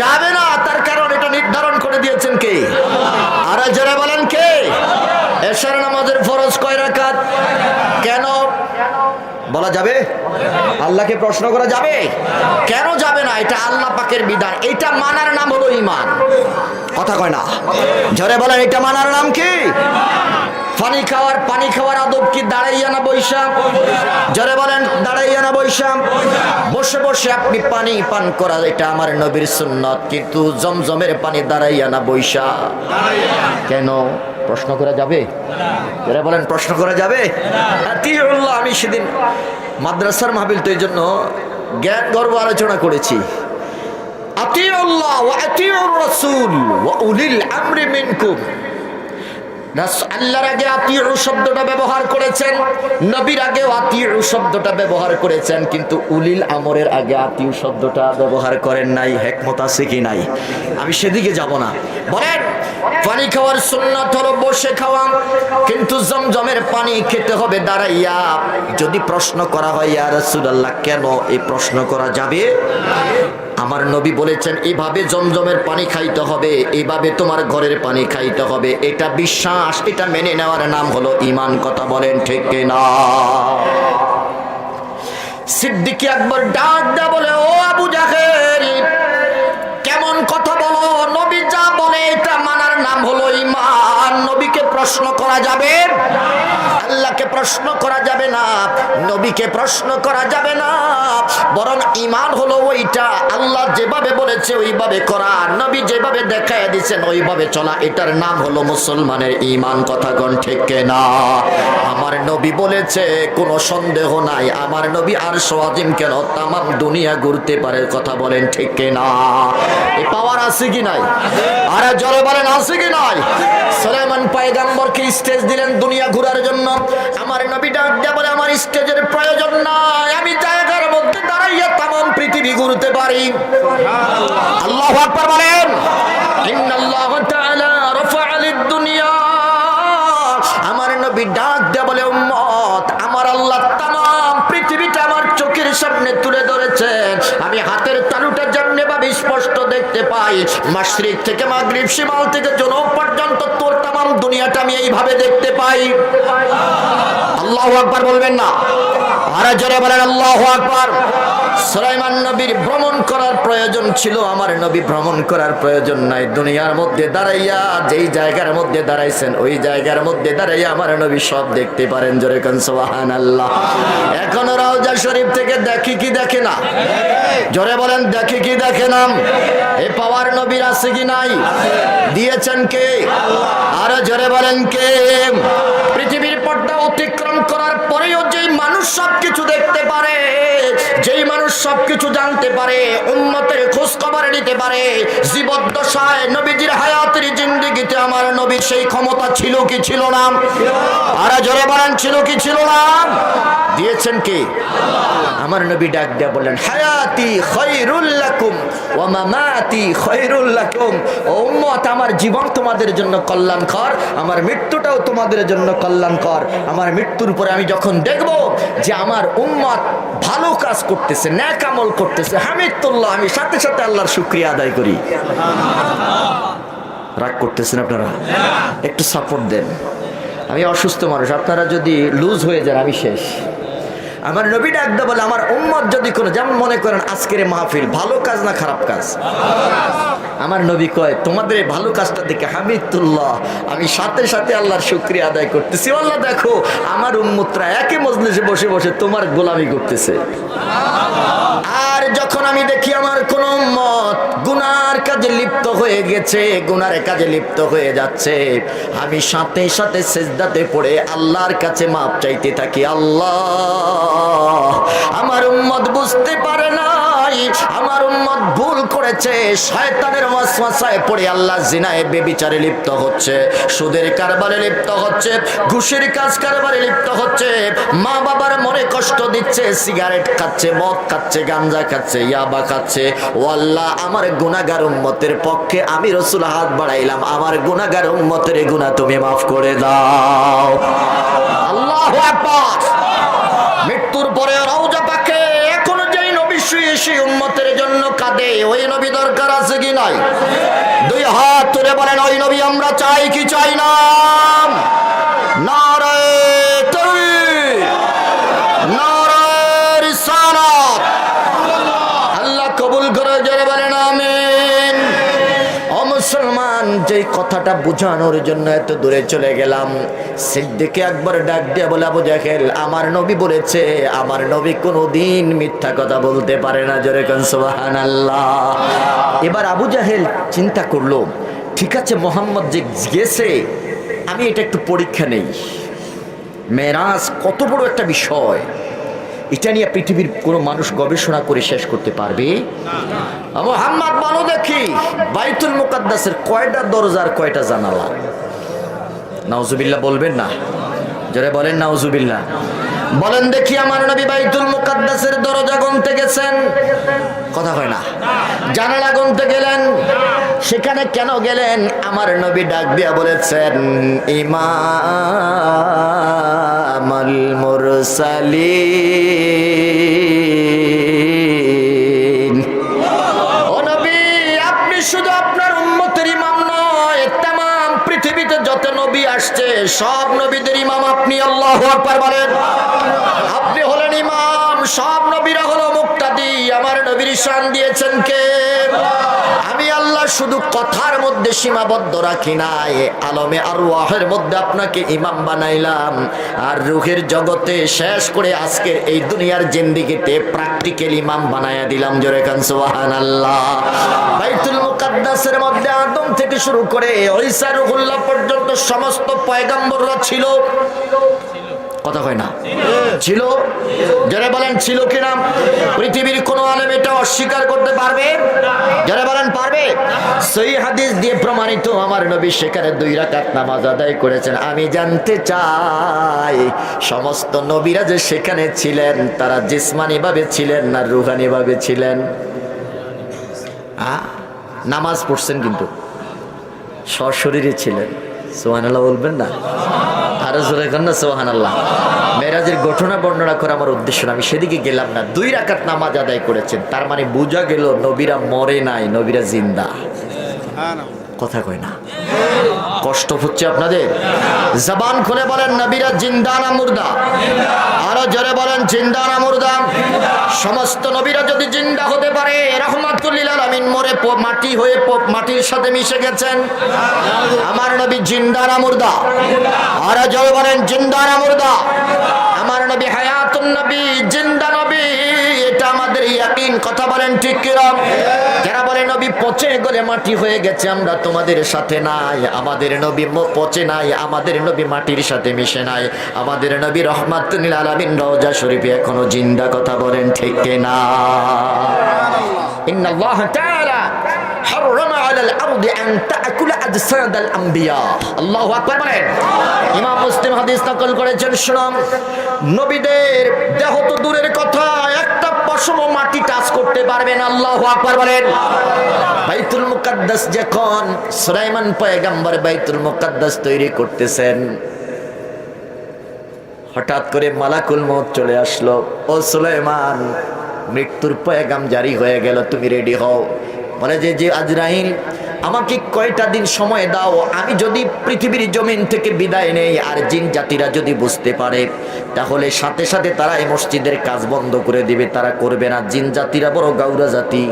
যাবে না। তার কারণ এটা নির্ধারণ করে দিয়েছেন কে? আর যারা বলেন কে? এশার নামাজের ফরজ কয় রাকাত? কেন বলা যাবে? আল্লাহকে প্রশ্ন করা যাবে? কেন যাবে না? এটা আল্লাহ পাকের বিধান। এটা মানার নাম হলো ঈমান। কথা কয় না? জোরে বলেন, এটা মানার নাম কি? পানি খাওয়ার আদব কি দাঁড়াইয়া না বৈশা? জোরে বলেন, দাঁড়াইয়া না বৈশা? বসে বসে আপনি পানি পান করা এটা আমার নবীর সুন্নাত, কিন্তু জমজমের পানি দাঁড়াইয়া না বৈশা? কেন? প্রশ্ন করা যাবে? জোরে বলেন, প্রশ্ন করা যাবে? আতিউল্লাহ। আমি সেদিন মাদ্রাসার মাহফিল, তো এই জন্য জ্ঞান গর্ব আলোচনা করেছি। আতিউল্লাহ ওয়া আতিউর রাসূল ওয়া উলিল আমরি মিনকুম। আল্লাহর আগে আতিউ শব্দটা ব্যবহার করেছেন, নবীর আগেও আতিউ শব্দটা ব্যবহার করেছেন, কিন্তু উলিল আমরের আগে আতিউ শব্দটা ব্যবহার করেন নাই। হিকমত আছে কি নাই? আমি সেদিকে যাব না। বলেন, পানি খাওয়ার সুন্নাত হলো বসে খাওয়া, কিন্তু জমজমের পানি খেতে হবে দাঁড়াইয়া। যদি প্রশ্ন করা হয়, ইয়া রাসূলুল্লাহ কেন, এই প্রশ্ন করা যাবে? আমার নবী বলেছেন এইভাবে জমজমের পানি খাইতে হবে, এইভাবে তোমার ঘরের পানি খাইতে হবে। এটা বিশ্বাস, এটা মেনে নেওয়ার নাম হলো ঈমান। কথা বলেন ঠিক কিনা? সিদ্দিক আকবর ডাক দেয়া বলে, ও আবু জাহেল, কেমন কথা বলো? নবী যা বলে এটা মানার নাম হলো ঈমান। নবীকে প্রশ্ন করা যাবে? আল্লাহকে প্রশ্ন করা যাবে না, নবীকে প্রশ্ন করা যাবে না। বরং ঈমান হলো ওইটা, আল্লাহ যেভাবে বলেছে ওইভাবে করা, নবী যেভাবে দেখায় দিয়েছেন ওইভাবে চলা। এটার নাম হলো মুসলমানের ঈমান। কথা কোন ঠিক না? আমার নবী বলেছে, কোনো সন্দেহ নাই, আমার নবী আরশ আজিম কেন তাম দুনিয়া ঘুরতে পারে। কথা বলেন ঠিক না? এই পাওয়ার আছে কি নাই? আরে জোরে বলেন, আছে কি নাই? সুলাইমান পয়গম্বরকে স্টেজ দিলেন দুনিয়া ঘোরার জন্য। আমার নবী ডাক দিয়ে বলে, আমার স্টেজের প্রয়োজন নাই, আমি জায়গার মধ্যে দাঁড়াইয়া তামাম পৃথিবী ঘুরতে পারি। আল্লাহু আকবার বলেন। ইন্নাল্লাহ তাআলা রাফা'a লিদ-দুনিয়া। আমার নবী ডাক দিয়ে বলে, উম্মত, আমার আল্লাহ তামাম পৃথিবীটা আমার চোখের সামনে তুলে ধরেছেন। আমি হাতের তালুটা যেমনি ভাবে স্পষ্ট দেখতে পাই, মাশরিক থেকে মাগরিব, শিমাল থেকে জনব পর্যন্ত তোর তামাম দুনিয়াটা আমি এইভাবে দেখতে পাই। আল্লাহু আকবার বলবেন না? আরে জোরে বলেন আল্লাহু আকবার। সুলাইমান নবীর ভ্রমণ করার প্রয়োজন ছিল, আমার নবী ভ্রমণ করার প্রয়োজন নাই। দুনিয়ার মধ্যে দাঁড়াইয়া, যেই জায়গার মধ্যে দাঁড়াইছেন ওই জায়গার মধ্যে দাঁড়াইয়া আমার নবী সব দেখতে পারেন। জোরে কোন সুবহানাল্লাহ। এখন রওজা শরীফ থেকে দেখি কি দেখে না? জোরে বলেন, দেখি কি দেখে না? এই পাওয়ার নবীর আছে কি নাই? দিয়েছেন কে? আর জোরে বলেন কে? পৃথিবীর পর্দা অতিক্রম করার পরেও যে মানুষ সবকিছু দেখতে পারে, যেই মানুষ সবকিছু জানতে পারে, উম্মতের খোঁজ খবর নিতে পারে, জীবদ্দশায় নবীজির হায়াতের জিন্দেগিতে আমার নবীর সেই ক্ষমতা ছিল কি ছিল না? আর জোরে বলেন ছিল কি ছিল না? দিয়েছেন কে? আমার নবী ডাক দিয়া বললেন, হায়াতি খায়রুল লাকুম ওয়া মামাতি খায়রুল লাকুম। ও উম্মত, আমার জীবন তোমাদের জন্য কল্যাণকর, আমার মৃত্যুটাও তোমাদের জন্য কল্যাণকর। আমার মৃত্যুর পরে আমি যখন দেখব যে আমার উম্মত ভালো কাজ করতেছে, নেক আমল করতেছে, হামিদুল্লাহ, আমি সাথে সাথে আল্লাহর শুকরিয়া আদায় করি। রাগ করতেছেন আপনারা? একটু সাপোর্ট দেন। আমি অসুস্থ মানুষ, আপনারা যদি লুজ হয়ে যান আমি শেষ। আমার নবী ডাকতে বলে, আমার উম্মত যদি কোনো, যেমন মনে করেন আজকের মাহফিল ভালো কাজ না খারাপ কাজ, আমার নবী কয় তোমাদের এই ভালো কাজটা দেখে হামিদুল্লাহ, আমি সাথে সাথে আল্লাহর শুকরিয়া আদায় করতেছি। আল্লাহ দেখো আমার উম্মতরা একই মজলিসে বসে বসে তোমার গোলামি করতেছে। আর যখন আমি দেখি আমার কোন উম্মত গুনার কাজে লিপ্ত হয়ে গেছে, গুনার কাজে লিপ্ত হয়ে যাচ্ছে, আমি সাথে সাথে সিজদাতে পড়ে আল্লাহর কাছে মাপ চাইতে থাকি। আল্লাহ, আমার উম্মত বুঝতে পারে নাই, আমার উম্মত ভুল করেছে, শয়তানের ওয়াসওয়াসায় পড়ে আল্লাহ জিনায় বেবিচারে লিপ্ত হচ্ছে, সুদের কারবারে লিপ্ত হচ্ছে, ঘুষের কাজ কারবারে লিপ্ত হচ্ছে, মা বাবার মনে কষ্ট দিচ্ছে, সিগারেট খাচ্ছে, মদ খাচ্ছে, গাঞ্জা খাচ্ছে, ইয়াবা খাচ্ছে। ও আল্লাহ, আমার গুনাহগার উম্মতের পক্ষে আমি রাসূল হাত বাড়াইলাম, আমার গুনাহগার উম্মতের গুনাহ তুমি মাফ করে দাও। আল্লাহু আকবার। মৃত্যুর পরে রওজা পাকে এখনো যেই নবী শুয়ে সেই উম্মতের জন্য কাঁদে, ওই নবী দরকার আছে কি নাই? দুই হাত তুলে বলেন, ওই নবী আমরা চাই কি চাই না? নারে তাকবীর, নারে রিসালাত। আল্লাহ কবুল করে, জোরে বলেন আমিন। ও মুসলমান, যেই কথাটা বোঝানোর জন্য এত দূরে চলে গেলাম, সিদ্দিক আকবর ডাক দিয়ে বলে, আবু জাহেল, আমার নবী বলেছে, আমার নবী কোনোদিন মিথ্যা কথা বলতে পারে না। জোরে কোন সুবহানাল্লাহ। এবার আবু জাহেল চিন্তা করলো, ঠিক আছে মোহাম্মদ যে গেছে, আমি এটা একটু পরীক্ষা নেই। মেরাজ কত বড় একটা বিষয়, এটা নিয়ে পৃথিবীর কোনো মানুষ গবেষণা করে শেষ করতে পারবে? মুহাম্মদ বলো দেখি, বাইতুল মুকাদ্দাসের কয়টা দরজার কয়টা জানালা? নাউজুবিল্লাহ বলবেন না? যারা বলেন নাউজুবিল্লাহ, বলেন দেখি আমার নবী বাইতুল মুকাদ্দাসের দরজা গুনতে গেছেন? কথা হয় না। জানালা গুনতে গেলেন, সেখানে কেন গেলেন? আমার নবী ডাক দিয়া বলেছেন, ইমামুল মুরসালিন। ও নবী, আপনি শুধু আপনার উম্মতের ইমাম নয়, তামাম পৃথিবীতে যত নবী আসছে সব নবীদের ইমাম আপনি। আল্লাহু আকবার বলেন। আপনি হলেন ইমাম, সব নবীরা হলো মুক্তাদি। আমার নবীর শান দিয়েছেন কে? আমি আল্লাহ শুধু কথার মধ্যে সীমাবদ্ধ রাখি নাই, আলমে আরওয়াহের মধ্যে আপনাকে ইমাম বানাইলাম, আর রূহের জগতে শেষ করে আজকের এই দুনিয়ার জিন্দেগিতে প্র্যাকটিক্যাল ইমাম বানায়া দিলাম। জোরে কান সুবহানাল্লাহ। বাইতুল মুকাদ্দাসের মধ্যে আদম থেকে শুরু করে ঈসা রুহুল্লাহ পর্যন্ত সমস্ত পয়গম্বররা ছিল। কথা কয় না? ছিল। যারা বলেন ছিল কিনা? পৃথিবীর কোন আলেম এটা অস্বীকার করতে পারবে? যারা বলেন পারবে? সহিহ হাদিস দিয়ে প্রমাণিত, আমার নবী সেখানে 2 রাকাত নামাজ আদায় করেছেন। আমি জানতে চাই, সমস্ত নবীরা যে সেখানে ছিলেন, তারা জিসমানি ভাবে ছিলেন না রুহানি ভাবে ছিলেন? নামাজ পড়ছেন কিন্তু সশরীরে ছিলেন। সুবহানাল্লাহ বলবেন না? আরো জোরে করেন না সুবহানাল্লাহ। মেরাজের ঘটনা বর্ণনা করা আমার উদ্দেশ্য না, আমি সেদিকে গেলাম না। 2 রাকাত নামাজ আদায় করেছেন, তার মানে বোঝা গেল নবীরা মরে নাই, নবীরা জিন্দা। কথা কয় না? কষ্ট হচ্ছে আপনাদের? জবান খুলে বলেন, নবীরা জিন্দা না মুর্দা? আরো জোরে বলেন, জিন্দা না মুর্দা? সমস্ত নবীরা যদি জিন্দা হতে পারে, রাহমাতুল লিল আলামিন মরে মাটি হয়ে মাটির সাথে মিশে গেছেন, আমার নবী জিন্দা না মুর্দা? আরো জোরে বলেন, জিন্দা না মুর্দা? আমার নবী হায়াতুন নবী, জিন্দা নবী, এটা আমাদের ইয়াকিন। আলামিন। কথা বলেন ঠিক কিরম? যারা বলে নবী পচে গলে মাটি হয়ে গেছে, আমরা তোমাদের সাথে নাই। আমাদের নবী পচে নাই, আমাদের নবী মাটির সাথে মিশে নাই। আমাদের নবী রহমাতুল লিল আলামিন রওজা শরীফে এখনো জিন্দা। কথা বলেন ঠিক কিনা? ইন্নাল্লাহ তাআলা হারামা আলাল আরদি আন তাকুলা আজসাদাল আম্বিয়া। আল্লাহু আকবার বলেন। ইমাম মুসলিম হাদিস নকল করেছেন। শুনুন, নবীদের দেহ তো দূরের কথা, একটা পশম মাটি টাচ করতে পারবে না। আল্লাহু আকবার বলেন। বাইতুল মুকাদ্দাস যখন সুলাইমান পয়গম্বর বাইতুল মুকাদ্দাস তৈরি করতেছেন, হঠাৎ করে মালাকুল মউত চলে আসলো। ও সুলাইমান, মৃত্যুর পয়গাম জারি হয়ে গেল, তুমি রেডি হও। বলে যে আজরাইল, আমাকে কয়টা দিন সময় দাও, আমি যদি পৃথিবীর জমিন থেকে বিদায় নেই আর জিন জাতিরা যদি বুঝতে পারে, তাহলে সাথে সাথে তারা এই মসজিদের কাজ বন্ধ করে দিবে, তারা করবে না। জিন জাতিরা বড় গাউরা জাতি।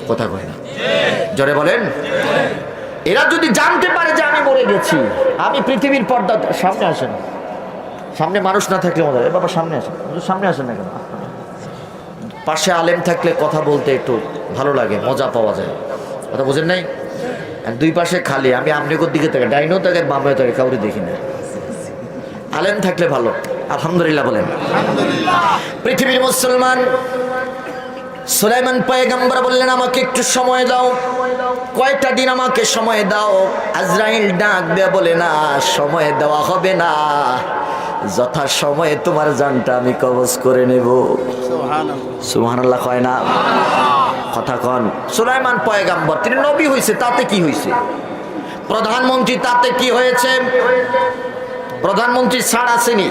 কথা কয় না? জোরে বলেন। এরা যদি জানতে পারে যে আমি মরে গেছি, আমি পৃথিবীর পর্দা, সামনে আসেন, সামনে মানুষ না থাকলে মনে হয়, বাবা সামনে আসেন, সামনে আসেন না কেন? পাশে আলেম থাকলে কথা বলতে একটু ভালো লাগে, মজা পাওয়া যায়। কথা বুঝেন নাই? দুই পাশে খালি, আমি আমনেগর দিকে থাকে, ডাইনও থাকে, বামে থাকে, কাউরে দেখি না। আলেম থাকলে ভালো। আলহামদুলিল্লাহ বলেন। পৃথিবীর মুসলমান সুলাইমান পয়গম্বর বললেন, আমাকে একটু সময় দাও, কয়টা দিন আমাকে সময় দাও। আজরাইল ডাক দেয়া বলে, না, সময় দেওয়া হবে না, যথা সময়ে তোমার জানটা আমি কবজ করে নেব। সুবহানাল্লাহ কয় না? কথা কন। সুলাইমান পয়গম্বর, তিনি নবী হয়েছে, তাতে কি হয়েছে? প্রধানমন্ত্রী, তাতে কি হয়েছে? প্রধানমন্ত্রী ছাড় আসেনি?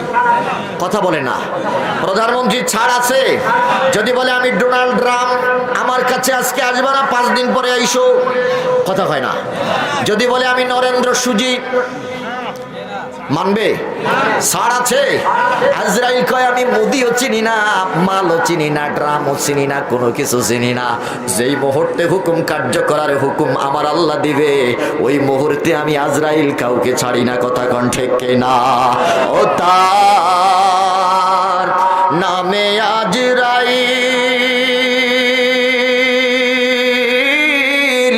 কথা বলে না। প্রধানমন্ত্রী ছাড় আছে? যদি বলে আমি ডোনাল্ড ট্রাম্প, আমার কাছে আজকে আসবে না, 5 দিন পরে আইসো। কথা হয় না। যদি বলে আমি নরেন্দ্র সুজি, মানবে? ছাড় আছে? আজরাইল কয়, আমি মোদিও চিনি না, মালও চিনি না, ড্রামও চিনি না, কোনো কিছু চিনি না। যেই মুহূর্তে হুকুম কার্য করার হুকুম আমার আল্লাহ দিবে, ওই মুহূর্তে আমি আজরাইল কাউকে ছাড়ি না। কথা কন ঠিক কিনা? ও তার নামে আজরাইল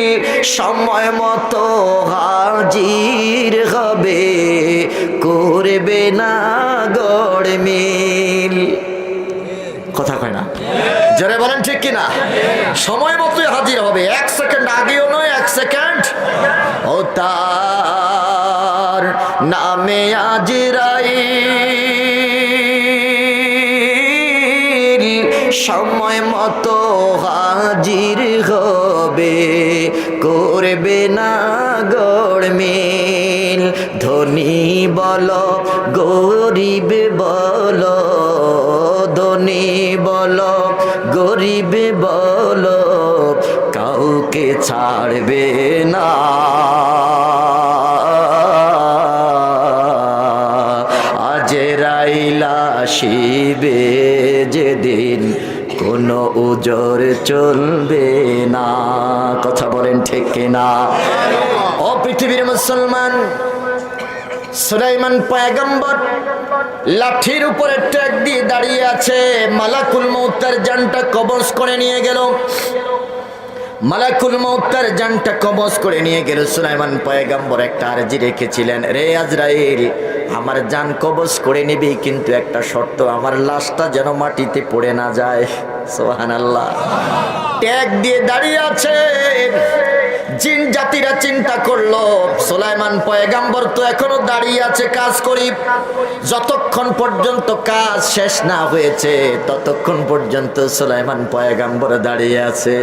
সময় মতো হাজির হবে, করবে না গড়মিল। কথা কয় না? জোরে বলেন ঠিক কিনা? সময় মতোই হাজির হবে, 1 সেকেন্ড আগেও নয়, 1 সেকেন্ড। ও তার নামে আজরাইল সময় মতো হাজির হবে, করবে না গড়মিল। ধনী বলো গরিব বলো, ধনী বলো গরিব বলো, কাউকে ছাড়বে না। আজরাইল আসিবে যেদিন, কোনো উজর চলবে না। কথা বলেন ঠিক কিনা? ও পৃথিবীর মুসলমান, সুলাইমান পয়গম্বর লাঠির উপরে ট্যাগ দিয়ে দাঁড়িয়ে আছে। মালাকুল মউত তার জানটা কবজ করে নিয়ে গেল। মালাকুল মউত তার জানটা কবজ করে নিয়ে গেল। সুলাইমান পয়গম্বর একটা আরজি রেখেছিলেন, রে আজরাইল, আমার জান কবজ করে নিবি, কিন্তু একটা শর্ত, আমার লাশটা যেন মাটিতে পড়ে না যায়। সুবহানাল্লাহ। ট্যাগ দিয়ে দাঁড়িয়ে আছে। জিন জাতিরা চিন্তা করলো, সুলাইমান পয়গম্বর তো এখনো দাঁড়িয়ে আছে, কাজ করি। যতক্ষণ পর্যন্ত কাজ শেষ না হয়েছে, ততক্ষণ পর্যন্ত সুলাইমান পয়গম্বর দাঁড়িয়ে আছে।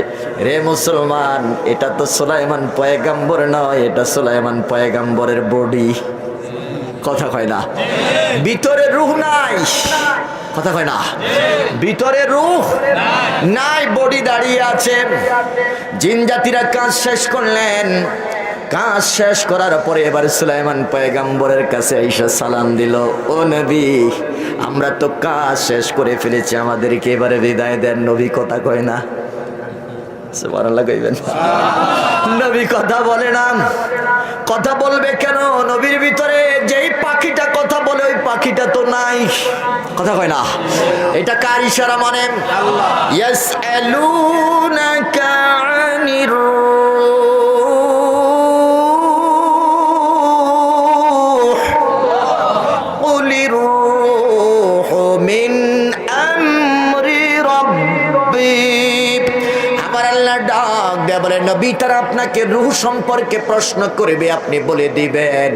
রে মুসলমান, এটা তো সুলাইমান পয়গম্বর নয়, এটা সুলাইমান পয়গম্বরের বডি। কথা কয় না? ভিতরে রূহ নাই। কথা কয় না? ভিতরে রূহ নাই, বডি দাঁড়িয়ে আছে। জিন জাতিরা কাজ শেষ করলেন। কাজ শেষ করার পরে এবার সুলাইমান পয়গম্বরের কাছে আইসা সালাম দিল, ও নবী, আমরা তো কাজ শেষ করে ফেলেছি, আমাদেরকে এবারে বিদায় দেন। নবী কথা কয় না? সুবহানাল্লাহ কইবেন? নবী কথা বলে না। কথা বলবে কেন? নবীর ভিতরে যেই পাখিটা কথা বলে, ওই পাখি পাখিটা তো নাই, কথা কয় না। এটা কার ইশারা মানে? ইয়াসআলুনাকা আনির রূহ কুলির রূহু মিন আমরি রাব্বি। আমার আল্লাহ ডাক দেয়া বলে, নবী তারা আপনাকে রূহ সম্পর্কে প্রশ্ন করবে, আপনি বলে দিবেন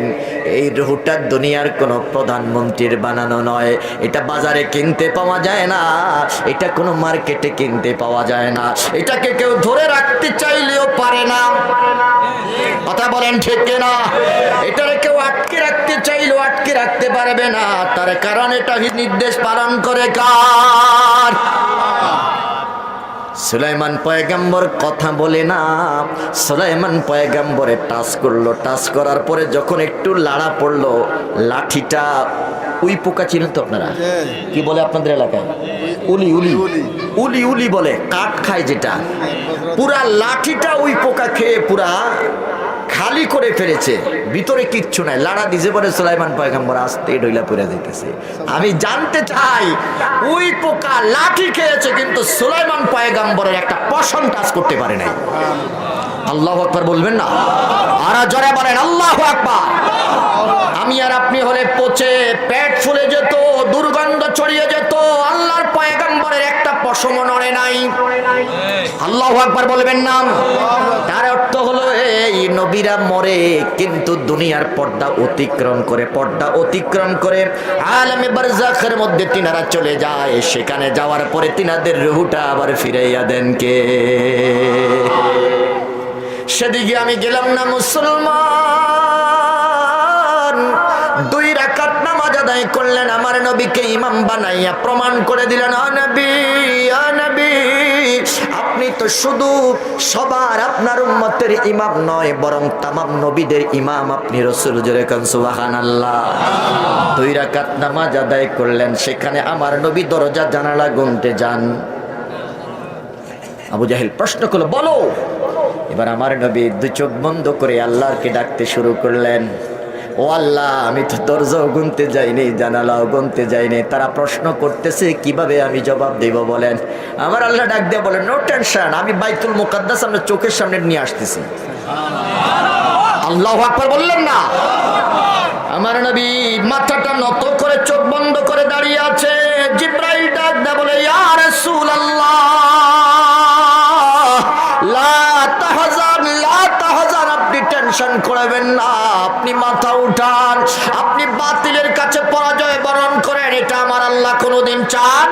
এই রূহটা দুনিয়ার কোনো প্রধানমন্ত্রীর বানানো নয়, এটা বাজারে কিনতে পাওয়া যায় না, এটা কোনো মার্কেটে কিনতে পাওয়া যায় না, এটাকে কেউ ধরে রাখতে চাইলেও পারে না, কথা বলেন ঠিক না? এটারে কেউ আটকে রাখতে চাইলেও আটকে রাখতে পারবে না, তার কারণ এটা নির্দেশ পালন করে কার? সুলাইমান পয়গম্বর কথা বলে না, সুলাইমান পয়গম্বরে টাচ করলো, টাচ করার পরে যখন একটু লাড়া পড়লো, লাঠিটা উই পোকা চিনেন তো আপনারা? কি বলে আপনাদের এলাকায়? উলি উলি উলি উলি বলে, কাঠ খায় যেটা, পুরা লাঠিটা উই পোকা খেয়ে পুরা খালি করে ফেলেছে, ভিতরে কিচ্ছু নাই, লাড়া দিছে পরে সুলাইমান পয়গম্বর আস্তে ঢইলা পড়ে যাইতেছে। আমি জানতে চাই, ওই পোকা লাঠি খেয়েছে কিন্তু সুলাইমান পয়গম্বরের একটা পশম টাচ করতে পারে নাই। আল্লাহু আকবার বলবেন না? আর জোরে বলেন আল্লাহু আকবার। আমি আর আপনি হলে পচে পেট ফুলে যেত, দুর্গন্ধ ছড়িয়ে যেত, আল্লাহর পয়গম্বরের একটা পশম নড়ে নাই। আল্লাহু আকবার বলবেন না? তার অর্থ হলো এই নবীরা মরে কিন্তু দুনিয়ার পর্দা অতিক্রম করে, পর্দা অতিক্রম করে আলামে বারজাখের মধ্যে তিনারা চলে যায়, সেখানে যাওয়ার পরে তিনাদের রূহটা আবার ফিরাইয়া দেন কে? সেদিকে আমি গেলাম না মুসলমান। 2 রাকাত নামাজ আদায় করলেন, আমার নবীকে ইমাম বানাইয়া প্রমাণ করে দিলেন, ও নবী, ও নবী, আপনি তো শুধু সবার আপনার উম্মতের ইমাম নয়, বরং তামাম নবীদের ইমাম আপনি। রাসূল জোরে কান সুবহানাল্লাহ। 2 রাকাত নামাজ আদায় করলেন, সেখানে আমার নবী দরজা জানালা গুনতে যান। আবু জাহেল প্রশ্ন করলো, বলো। এবার আমার নবী 2 চোখ বন্ধ করে আল্লাহকে ডাকতে শুরু করলেন, ও আল্লাহ, আমি তো দরজাও গুনতে যাইনি, জানালাও গুনতে যাইনি, তারা প্রশ্ন করতেছে কিভাবে আমি জবাব দেব বলেন? আমার আল্লাহ ডাক দিয়ে বলেন, নো টেনশন, আমি বাইতুল মুকাদ্দাস আমরা চোখের সামনে নিয়ে আসতেছি। আল্লাহু আকবার বললেন না? আমার নবী মাথাটা নত করে চোখ বন্ধ করে দাঁড়িয়ে আছে। জিবরাইল ডাক দিয়ে বলে, ইয়া রাসূলুল্লাহ, লা তাহজান, লা তাহজান, আপনি টেনশন করবেন না, আপনি মাথা উঠান, আপনি বাতিলের কাছে পরাজয় বরণ করেন, এটা আমার আল্লাহ কোনোদিন চান?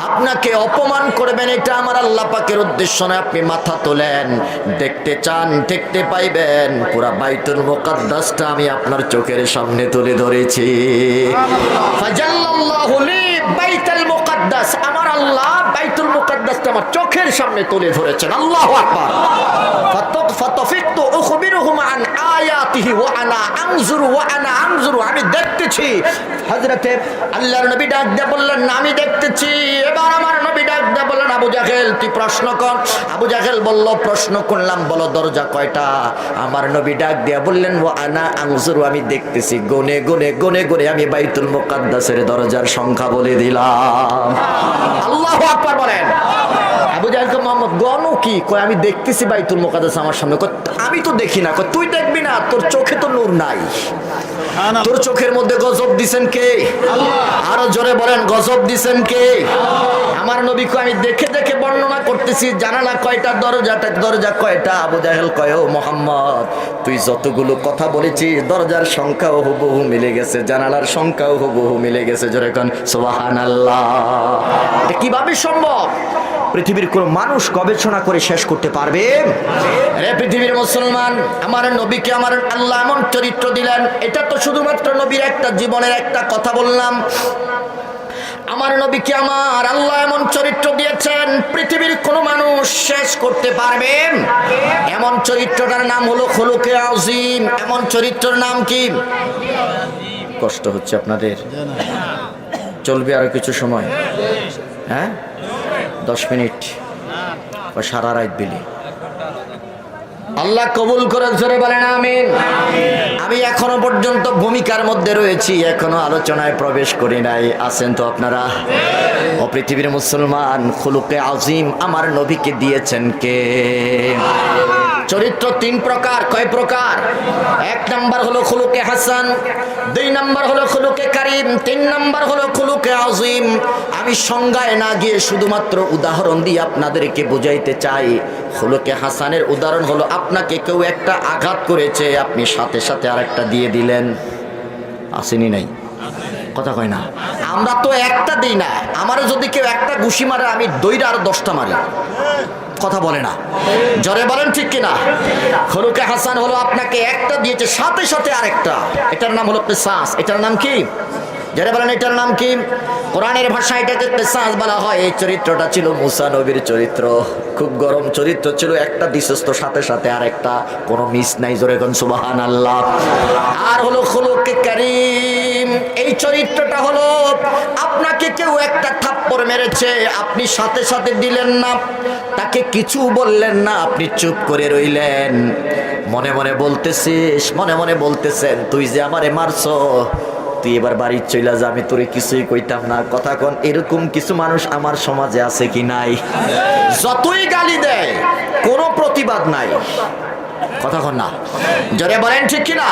আপনাকে অপমান করবেন, এটা আমার আল্লাহ পাকের উদ্দেশ্য নয়, আপনি মাথা তোলেন, দেখতে চান দেখতে পাইবেন, পুরা বাইতুল মুকাদ্দাসটা আমি আপনার চোখের সামনে তুলে ধরেছি। ফাজাল্লাল্লাহু লি বাইতুল মুকাদ্দাস, আমার আল্লাহ বাইতুল মুকাদ্দাসটা আমার চোখের সামনে তুলে ধরেছেন। আল্লাহু আকবার। ফাতাফিকতু উখবিরুহুম আন আয়াতিহি ওয়া আনা আনজুরু, ওয়া আনা আনজুরু, আমি দেখতেছি। হযরতে আল্লাহর নবী ডাক দিয়ে বললেন, আমি দেখতেছি। এবার আমার নবী ডাক দিয়ে বললেন, আবু জাহেল তুই প্রশ্ন কর। আবু জাহেল বলল, প্রশ্ন করলাম, বলো দরজা কয়টা? আমার নবী ডাক দিয়ে বললেন, ওয়া আনা আনজুরু, আমি দেখতেছি, গুনে গুনে গুনে গুনে আমি বাইতুল মুকাদ্দাসের দরজার সংখ্যা বলে দিলাম। আল্লাহু আকবার বলেন। আবু জাহেলকে মোহাম্মদ গণ কি কয়, আমি দেখতেছি বাইতুল মুকাদ্দাস আমার সামনে। আমি তো দেখি না। তুই দেখবি না, তোর চোখে তো নূর নাই, তোর চোখের মধ্যে গজব দিছেন কে? আরো জোরে বলেন, গজব দিছেন কে? আমার নবী কয়, আমি দেখে দেখে বর্ণনা করতেছি, জানালা কয়টা, দরজা কয়টা? আবু জাহেল কয়, ও মোহাম্মদ, তুই যতগুলো কথা বলেছিস দরজার সংখ্যাও হুবহু মিলে গেছে, জানালার সংখ্যাও হুবহু মিলে গেছে। জোরে কোন সুবহানাল্লাহ। এটা কিভাবে সম্ভব? পৃথিবীর কোন মানুষ গবেষণা করে শেষ করতে পারবে? রে পৃথিবীর মুসলমান, আমার নবীকে আমার আল্লাহ এমন চরিত্র দিলেন। এটা তো শুধুমাত্র নবীর একটা জীবনের একটা কথা বললাম। আমার নবীকে আমার আল্লাহ এমন চরিত্র দিয়েছেন, পৃথিবীর কোন মানুষ শেষ করতে পারবে এমন চরিত্রটার নাম হলো খুলুকে আযীম। এমন চরিত্রের নাম কি? কষ্ট হচ্ছে আপনাদের? চলবে আরো কিছু সময়? হ্যাঁ, 10 মিনিট বা সারা রাত বিলি? আল্লাহ কবুল করে, জোরে বলেন আমিন। আমি এখনো পর্যন্ত ভূমিকার মধ্যে রয়েছি, এখনো আলোচনায় প্রবেশ করি নাই। আছেন তো আপনারা? ও পৃথিবীর মুসলমান, খুলুকে আজিম আমার নবীকে দিয়েছেন কে? চরিত্র তিন প্রকার। কয় প্রকার? এক নাম্বার হলো খুলুকে হাসান, দুই নাম্বার হলো খুলুকে কারিম, তিন নাম্বার হলো খুলুকে আজিম। আমি সংজ্ঞায় না গিয়ে শুধুমাত্র উদাহরণ দিয়ে আপনাদেরকে বুঝাইতে চাই। খুলুকে হাসানের উদাহরণ হলো, আপনাকে কেউ একটা আঘাত করেছে, আপনি সাথে সাথে আরেকটা দিয়ে দিলেন। আসেনি নাই? কথা কয় না। আমরা তো একটা দিই না, আমারও যদি কেউ একটা ঘুষি মারে আমি দইটা আরো 10টা মারি। কথা বলে না, জোরে বলেন ঠিক কিনা? খুলুকে হাসান হলো আপনাকে একটা দিয়েছে, সাথে সাথে আরেকটা। এটার নাম হলো কিসাস। এটার নাম কি? যারা বলেন এটার নাম কি? কোরআনের ভাষায় এটাকে কিসাস বলা হয়। এই চরিত্রটা ছিল মুসা নবীর চরিত্র, খুব গরম চরিত্র ছিল। একটা বিশ্বস্ত সাথে সাথে আরেকটা, কোনো মিস নাই। জোরে কোন সুবহানাল্লাহ। আর হলো খুলুকে কারীম, এই চরিত্রটা হলো আপনাকে কেউ একটা থাপ্পড় মেরেছে, আপনি সাথে সাথে দিলেন না, তাকে কিছু বললেন না, আপনি চুপ করে রইলেন। মনে মনে বলতেছিস, মনে মনে বলতেছেন, তুই যে আমারে মারছো, তুই এবার বাড়ি চইলা যা, আমি তোরে কিছুই কইতাম না। কথা কোন, এরকম কিছু মানুষ আমার সমাজে আছে কি নাই? যতই গালি দেয় কোনো প্রতিবাদ নাই। কথা কোন না, জোরে বলেন ঠিক কিনা?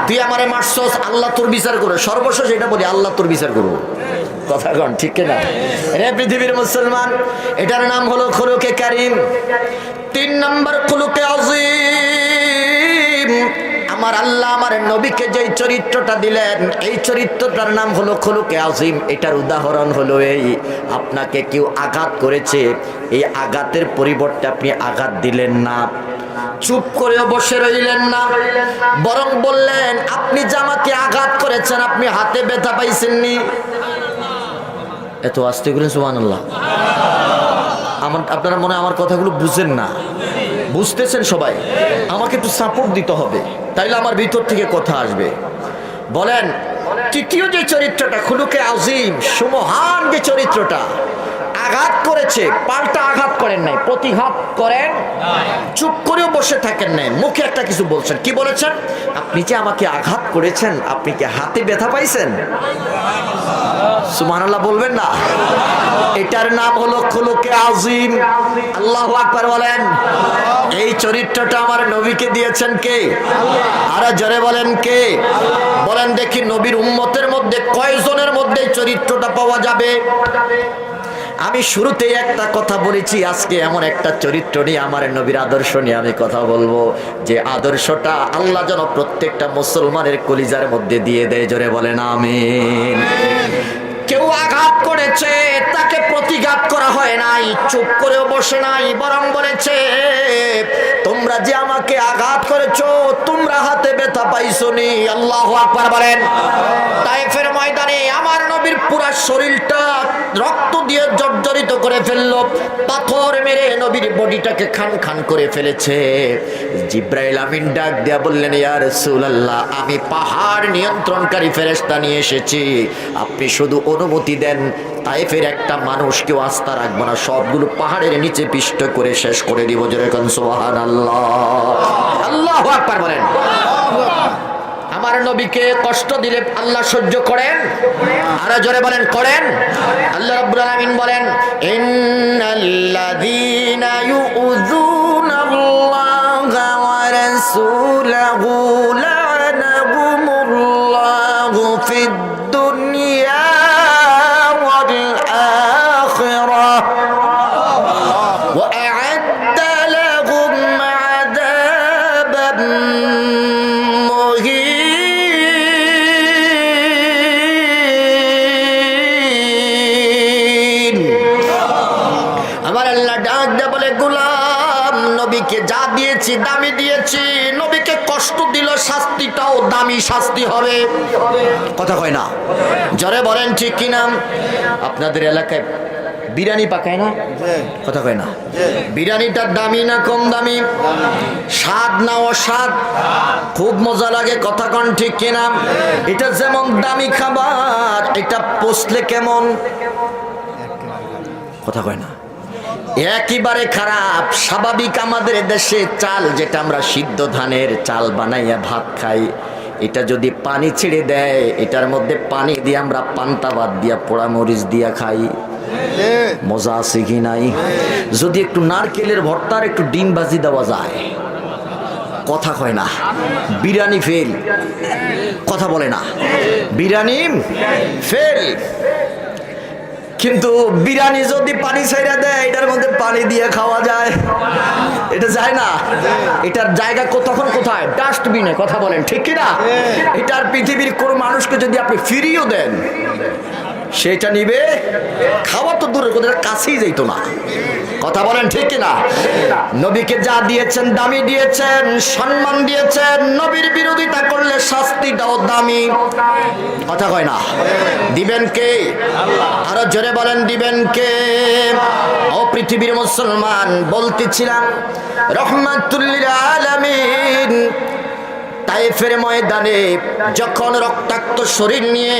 তুই আমারে মারছস, আল্লাহ তোর বিচার করবে। সর্বশেষ এটা বলি, আল্লাহ তোর বিচার করবো। কথা কোন ঠিক কিনা? রে পৃথিবীর মুসলমান, এটার নাম হলো খুলুকে কারীম। তিন নাম্বার খুলুকে আজিম। আমার আল্লাহ আমার নবীকে যে চরিত্রটা দিলেন, এই চরিত্রটার নাম হলো খুলুকে আজিম। এটার উদাহরণ হলো এই, আপনাকে কেউ আঘাত করেছে, এই আঘাতের পরিবর্তে আপনি আঘাত দিলেন না, চুপ করেও বসে রইলেন না, বরং বললেন, আপনি যে আমাকে আঘাত করেছেন, আপনি হাতে ব্যথা পাইছেননি। এত আস্তে করেন সুবহানাল্লাহ। আপনারা মনে হয় আমার কথাগুলো বুঝেন না। বুঝতেছেন সবাই? আমাকে একটু সাপোর্ট দিতে হবে, তাইলে আমার ভিতর থেকে কথা আসবে। বলেন, তৃতীয় যে চরিত্রটা খুলুকে আজিম, সুমহান যে চরিত্রটা, আঘাত করেছে, পাল্টা আঘাত করেন নাই, প্রতিঘাত করেন, চুপ করেও বসে থাকেন নাই, মুখে একটা কিছু বলছেন। কি বলেছেন? আপনি যে আমাকে আঘাত করেছেন, আপনি কি হাতে ব্যথা পাইছেন? সুবহানাল্লাহ বলবেন না? এটার নাম হলো খুলুকে আজিম। আল্লাহু আকবার বলেন। এই চরিত্রটা আমার নবীকে দিয়েছেন কে? আরে জোরে বলেন কে? বলেন দেখি, নবীর উম্মতের মধ্যে কয়জনের মধ্যে এই চরিত্রটা পাওয়া যাবে? আমি শুরুতেই একটা কথা বলেছি, আজকে এমন একটা চরিত্র নিয়ে, আমার নবীর আদর্শ নিয়ে আমি কথা বলবো, যে আদর্শটা আল্লাহ যেন প্রত্যেকটা মুসলমানের কলিজার মধ্যে দিয়ে দেয়। জোরে বলেন আমিন। কেউ আঘাত করেছে, তাকে প্রতিঘাত করা হয় নাই, চুপ করেও বসে নাই, বরং বলেছে, তোমরা যে আমাকে আঘাত করেছো, তোমরা হাতে ব্যথা পাইছোনি। আল্লাহু আকবার বলেন। তায়েফের ময়দানে আমার নবীর পুরা শরীরটা রক্ত দিয়ে জর্জরিত করে ফেললো, পাথর মেরে নবীর বডিটাকে খান খান করে ফেলেছে। জিব্রাইল আমিন ডাক দিয়া বললেন, ইয়া রাসূলুল্লাহ, আমি পাহাড় নিয়ন্ত্রণকারী ফেরেশতা নিয়ে এসেছি, আপনি শুধু অনুমতি দেন, তায়েফের একটা মানুষকেও আস্থা রাখবো না, সবগুলো পাহাড়ের নিচে পিষ্ট করে শেষ করে দিব। যেরকম সুবহানাল্লাহ। আল্লাহু আকবার বলেন। আমার নবীকে কষ্ট দিলে আল্লাহ সহ্য করেন? আরো জোরে বলেন, করেন? আল্লাহ রাব্বুল আলামিন বলেন, ইন্নাল্লাযীনা ইউযুনাল্লাহা ওয়া রাসূলাহু লা'নাহুমুল্লাহু ফিদ দুনিয়া ওয়াল আখিরাহ ওয়া আ'আদ্দা লাহুম আযাবান নবীকে যা দিয়েছি দামি দিয়েছি, নবীকে কষ্ট দিল, শাস্তিটাও দামি শাস্তি হবে। কথা কয় না, জোরে বলেন ঠিক কিনা? আপনাদের এলাকায় বিরিয়ানি পাকায় না? কথা কয় না? বিরিয়ানিটা দামি না কম দামি? স্বাদ না অস্বাদ? খুব মজা লাগে। কথা কন ঠিক কিনা? এটা যেমন দামি খাবার, এটা পচলে কেমন? কথা কয় না? একেবারে খারাপ। স্বাভাবিক আমাদের দেশে চাল যেটা আমরা সিদ্ধ ধানের চাল বানাইয়া ভাত খাই, এটা যদি পানি ছেড়ে দেয়, এটার মধ্যে পানি দিয়ে আমরা পান্তা ভাত দিয়া পোড়া মরিচ দিয়া খাই, মজা আছে কি নাই? যদি একটু নারকেলের ভর্তার একটু ডিম ভাজি দেওয়া যায়, কথা কয় না, বিরিয়ানি ফেল, কথা বলে না, বিরিয়ানি ফেল। কিন্তু বিরিয়ানি যদি পানি ছাইরা দেয়, এটার মধ্যে পানি দিয়ে খাওয়া যায়, এটা যায় না। এটার জায়গা তখন কোথায়? ডাস্টবিনে, কথা বলেন ঠিক কিনা? এটার পৃথিবীর কোন মানুষকে যদি আপনি ফিরিয়েও দেন, সেটা নিবে, খাওয়া তো দূরের কথা, কাছেই যাইতো না, কথা বলেন ঠিক কিনা? নবীকে যা দিয়েছেন দামি দিয়েছেন, সম্মান দিয়েছেন, নবীর বিরোধিতা করলে শাস্তিটাও দামি, কথা কয় না? দিবেন কে? আরো জোরে বলেন দিবেন কে? ও পৃথিবীর মুসলমান, বলতেছিলাম রহমাতুল লিল আলামিন তায়েফের ময়দানে যখন রক্তাক্ত শরীর নিয়ে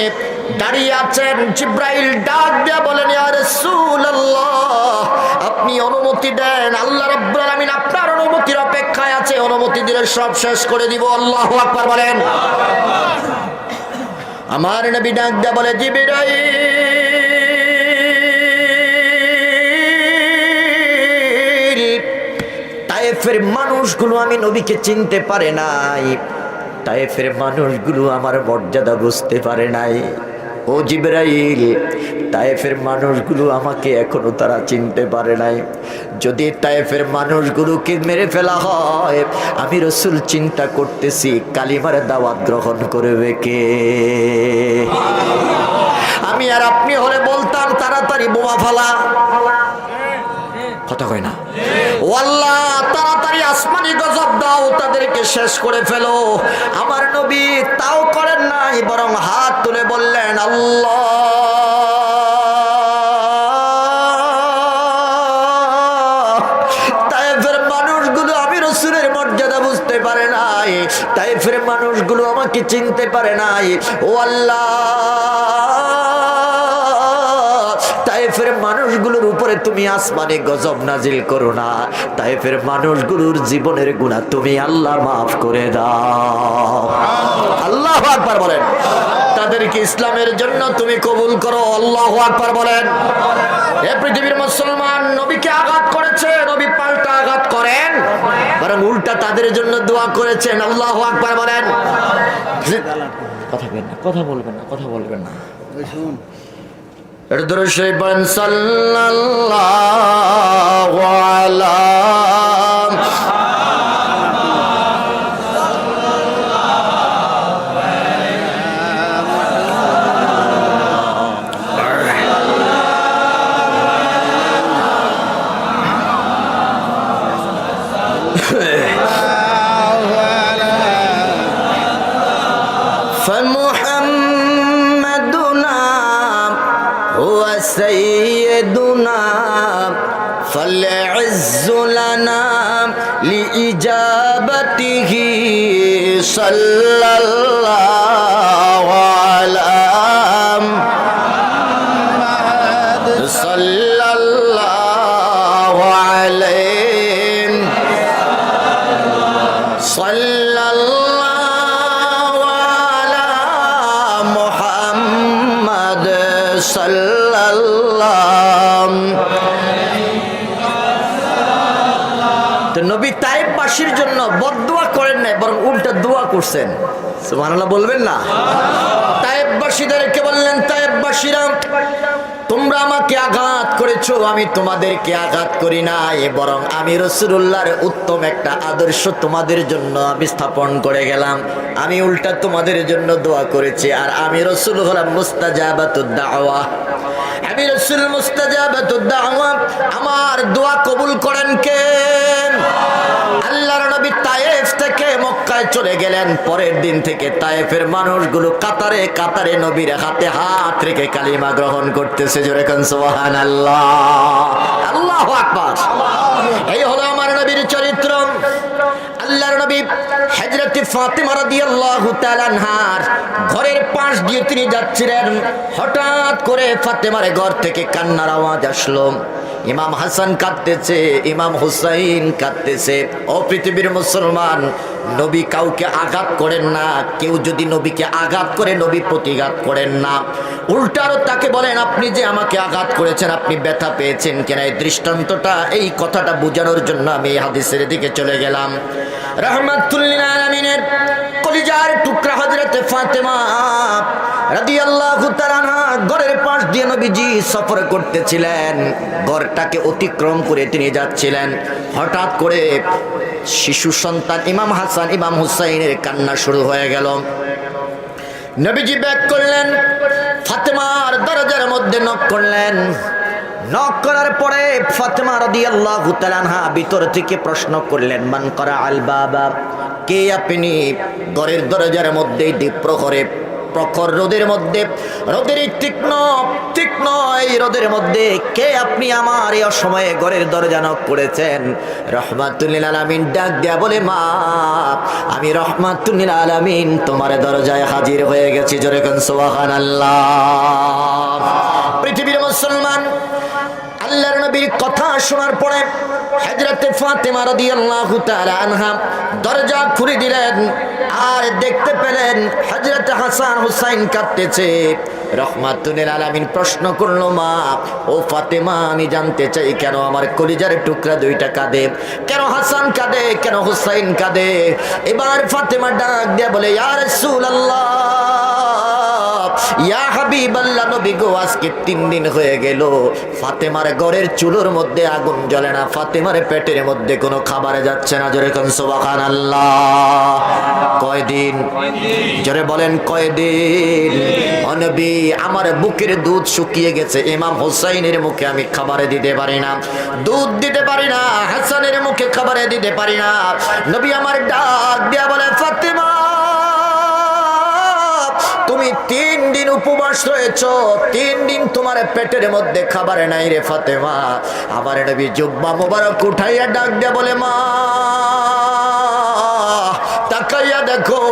দাঁড়িয়ে আছেন, জিব্রাইল ডাক দিয়া বলেন, ইয়া রাসূলুল্লাহ, আপনি অনুমতি দেন, আল্লাহ রাব্বুল আলামিন আপনার অনুমতির অপেক্ষায় আছে, অনুমতি দিলে সব শেষ করে দিব। আল্লাহু আকবার বলেন। আমার নবী ডাক দিয়া বলে, জিবরাইল, তায়েফের মানুষগুলো আমি নবীকে চিনতে পারে নাই, তায়েফের মানুষগুলো আমার মর্যাদা বুঝতে পারে নাই। ও জিবরাইল, তায়েফের মানুষগুলো আমাকে এখনো তারা চিনতে পারে নাই। যদি তায়েফের মানুষগুলোকে মেরে ফেলা হয়, আমি রাসূল চিন্তা করতেছি কালিমার দাওয়াত গ্রহণ করবে কে? আমি আর আপনি হলে বলতাম তাড়াতাড়ি বোমা ফালা, কথা কয় না? ও আল্লাহ, তাড়াতাড়ি আসমানি গজব দাও, তাদেরকে শেষ করে ফেলো। আমার নবী তাও করেন নাই, বরং হাত তুলে বললেন, আল্লাহ, তায়েফের মানুষগুলো আমি রাসূলের মর্যাদা বুঝতে পারে নাই, তায়েফের মানুষগুলো আমাকে চিনতে পারে নাই। ও আল্লাহ, তায়েফের মানুষগুলোর উপরে তুমি আসমানে গজব নাজিল করো না, তায়েফের মানুষগুলোর জীবনের গুনাহ তুমি আল্লাহ মাফ করে দাও। আল্লাহু আকবার বলেন। তাদেরকে ইসলামের জন্য তুমি কবুল করো। আল্লাহু আকবার বলেন। এ পৃথিবীর মুসলমান, নবীকে আঘাত করেছে, নবী পাল্টা আঘাত করেন, বরং উল্টা তাদের জন্য দোয়া করেছেন। আল্লাহু আকবার বলেন। কথা বলবেন না, কথা বলবেন না, কথা বলবেন না। সাল্লাল্লাহু আলা سيدنا فالعز لنا لإجابته صلى الله على محمد صلى الله عليه صلى الله على محمد صلى নবী তায়েফবাসীর জন্য বদদুয়া করেন নাই, বরং উল্টা দোয়া করছেন। সুবহানাল্লাহ বলবেন না? তায়েফবাসীদেরকে বললেন, তায়েফবাসীরা, তোমরা আমাকে আঘাত করেছো, আমি তোমাদেরকে আঘাত করি নাই, বরং আমি রাসূলুল্লাহর উত্তম একটা আদর্শ তোমাদের জন্য আমি স্থাপন করে গেলাম। আমি উল্টা তোমাদের জন্য দোয়া করেছি। আর আমি রাসূল হলাম মুস্তাজাবাতুদ দাওয়া, আমি রাসূল মুস্তাজাবাতুদ দাওয়া। আমার দোয়া কবুল করেন কে? আল্লাহর নবী তায়েফ থেকে মক্কায় চলে গেলেন। পরের দিন থেকে তায়েফের মানুষগুলো কাতারে কাতারে নবীর হাতে হাত রেখে কালিমা গ্রহণ করতেছে। জোরে কোন সুবহানাল্লাহ, আল্লাহু আকবার। এই হলো আমার নবীর চরিত্র। আল্লাহর নবী হযরত ফাতিমা রাদিয়াল্লাহু তাআলা আনহার ঘরের পাশ দিয়ে তিনি যাচ্ছিলেন। হঠাৎ করে ফাতেমার ঘর থেকে কান্নার আওয়াজ আসলো। ইমাম হাসান কাঁদতেছে, ইমাম হুসাইন কাঁদতেছে। ও পৃথিবীর মুসলমান, নবী কাউকে আঘাত করেন না। কেউ যদি নবীকে আঘাত করে নবী প্রতিঘাত করেন না, উল্টারও তাকে বলেন আপনি যে আমাকে আঘাত করেছেন, আপনি ব্যথা পেয়েছেন কেন? এই দৃষ্টান্তটা, এই কথাটা বোঝানোর জন্য আমি এই হাদিসের দিকে চলে গেলাম। রাহমাতুল লিল আলামিনের কলিজার টুকরা হযরতে ফাতেমা রাদিয়াল্লাহু তাআলা আনহা ঘরের পাশ দিয়ে নবীজি সফর করতেছিলেন। ঘরটাকে অতিক্রম করে তিনি যাচ্ছিলেন। হঠাৎ করে শিশু সন্তান ইমাম হাসান ইমাম হুসাইনের কান্না শুরু হয়ে গেল। নবীজি ব্যাক করলেন, ফাতেমার দরজার মধ্যে নক করলেন। নক করার পরে ফাতেমা রাদিয়াল্লাহু তাআলা আনহা ভিতর থেকে প্রশ্ন করলেন, মান করা আল বাবা, কে আপনি? ঘরের দরজার মধ্যে দ্বীপ্রহরে, প্রখর রোদের মধ্যে, রোদের তীক্ষ্ণ তীক্ষ্ণ এই রোদের মধ্যে কে আপনি আমার এই অসময়ে ঘরের দরজা নক করেছেন? রহমাতুল লিল আলামিন ডাক দেয়া বলে, মা আমি রহমাতুল লিল আলামিন তোমার দরজায় হাজির হয়ে গেছি। জোরে কোন সুবহানাল্লাহ। পৃথিবীর মুসলমান, আল্লাহর নবীর কথা শোনার পরে হযরতে ফাতেমা রাদিয়াল্লাহু তাআলা আনহা দরজা খুলে দিলেন, আর দেখতে পেলেন হযরতে হাসান হুসাইন কাঁদতেছে। রহমাতুল লিল আলামিন প্রশ্ন করলো, মা ও ফাতেমা, আমি জানতে চাই কেন আমার কলিজার টুকরা দুইটা কাঁদে? কেন হাসান কাঁদে, কেন হুসাইন কাঁদে? এবার ফাতেমা ডাক দিয়ে বলে, ইয়া রাসূলুল্লাহ, ইয়া হাবিবাল্লাহ, নবী গো, আজকে 3 দিন হয়ে গেল ফাতেমার ঘরের চুলোর মধ্যে আগুন জ্বলে না, ফাতেমার পেটের মধ্যে কোনো খাবার যাচ্ছে না। জোরে কোন সুবহানাল্লাহ। কয়দিন? জোরে বলেন কয়দিন? ও নবী, আমার বুকের দুধ শুকিয়ে গেছে, ইমাম হুসাইনের মুখে আমি খাবারে দিতে পারি না, দুধ দিতে পারি না, হাসানের মুখে খাবারে দিতে পারি না। নবী আমার ডাক দিয়া বলে, ফাতেমা তুমি 3 দিন উপবাস রয়েছো, 3 দিন তোমার পেটের মধ্যে খাবার নাই রে ফাতেমা। আমার নবী জুব্বা মোবারক উঠাইয়া ডাক দিয়া বলে, মা তাকাইয়া দেখো,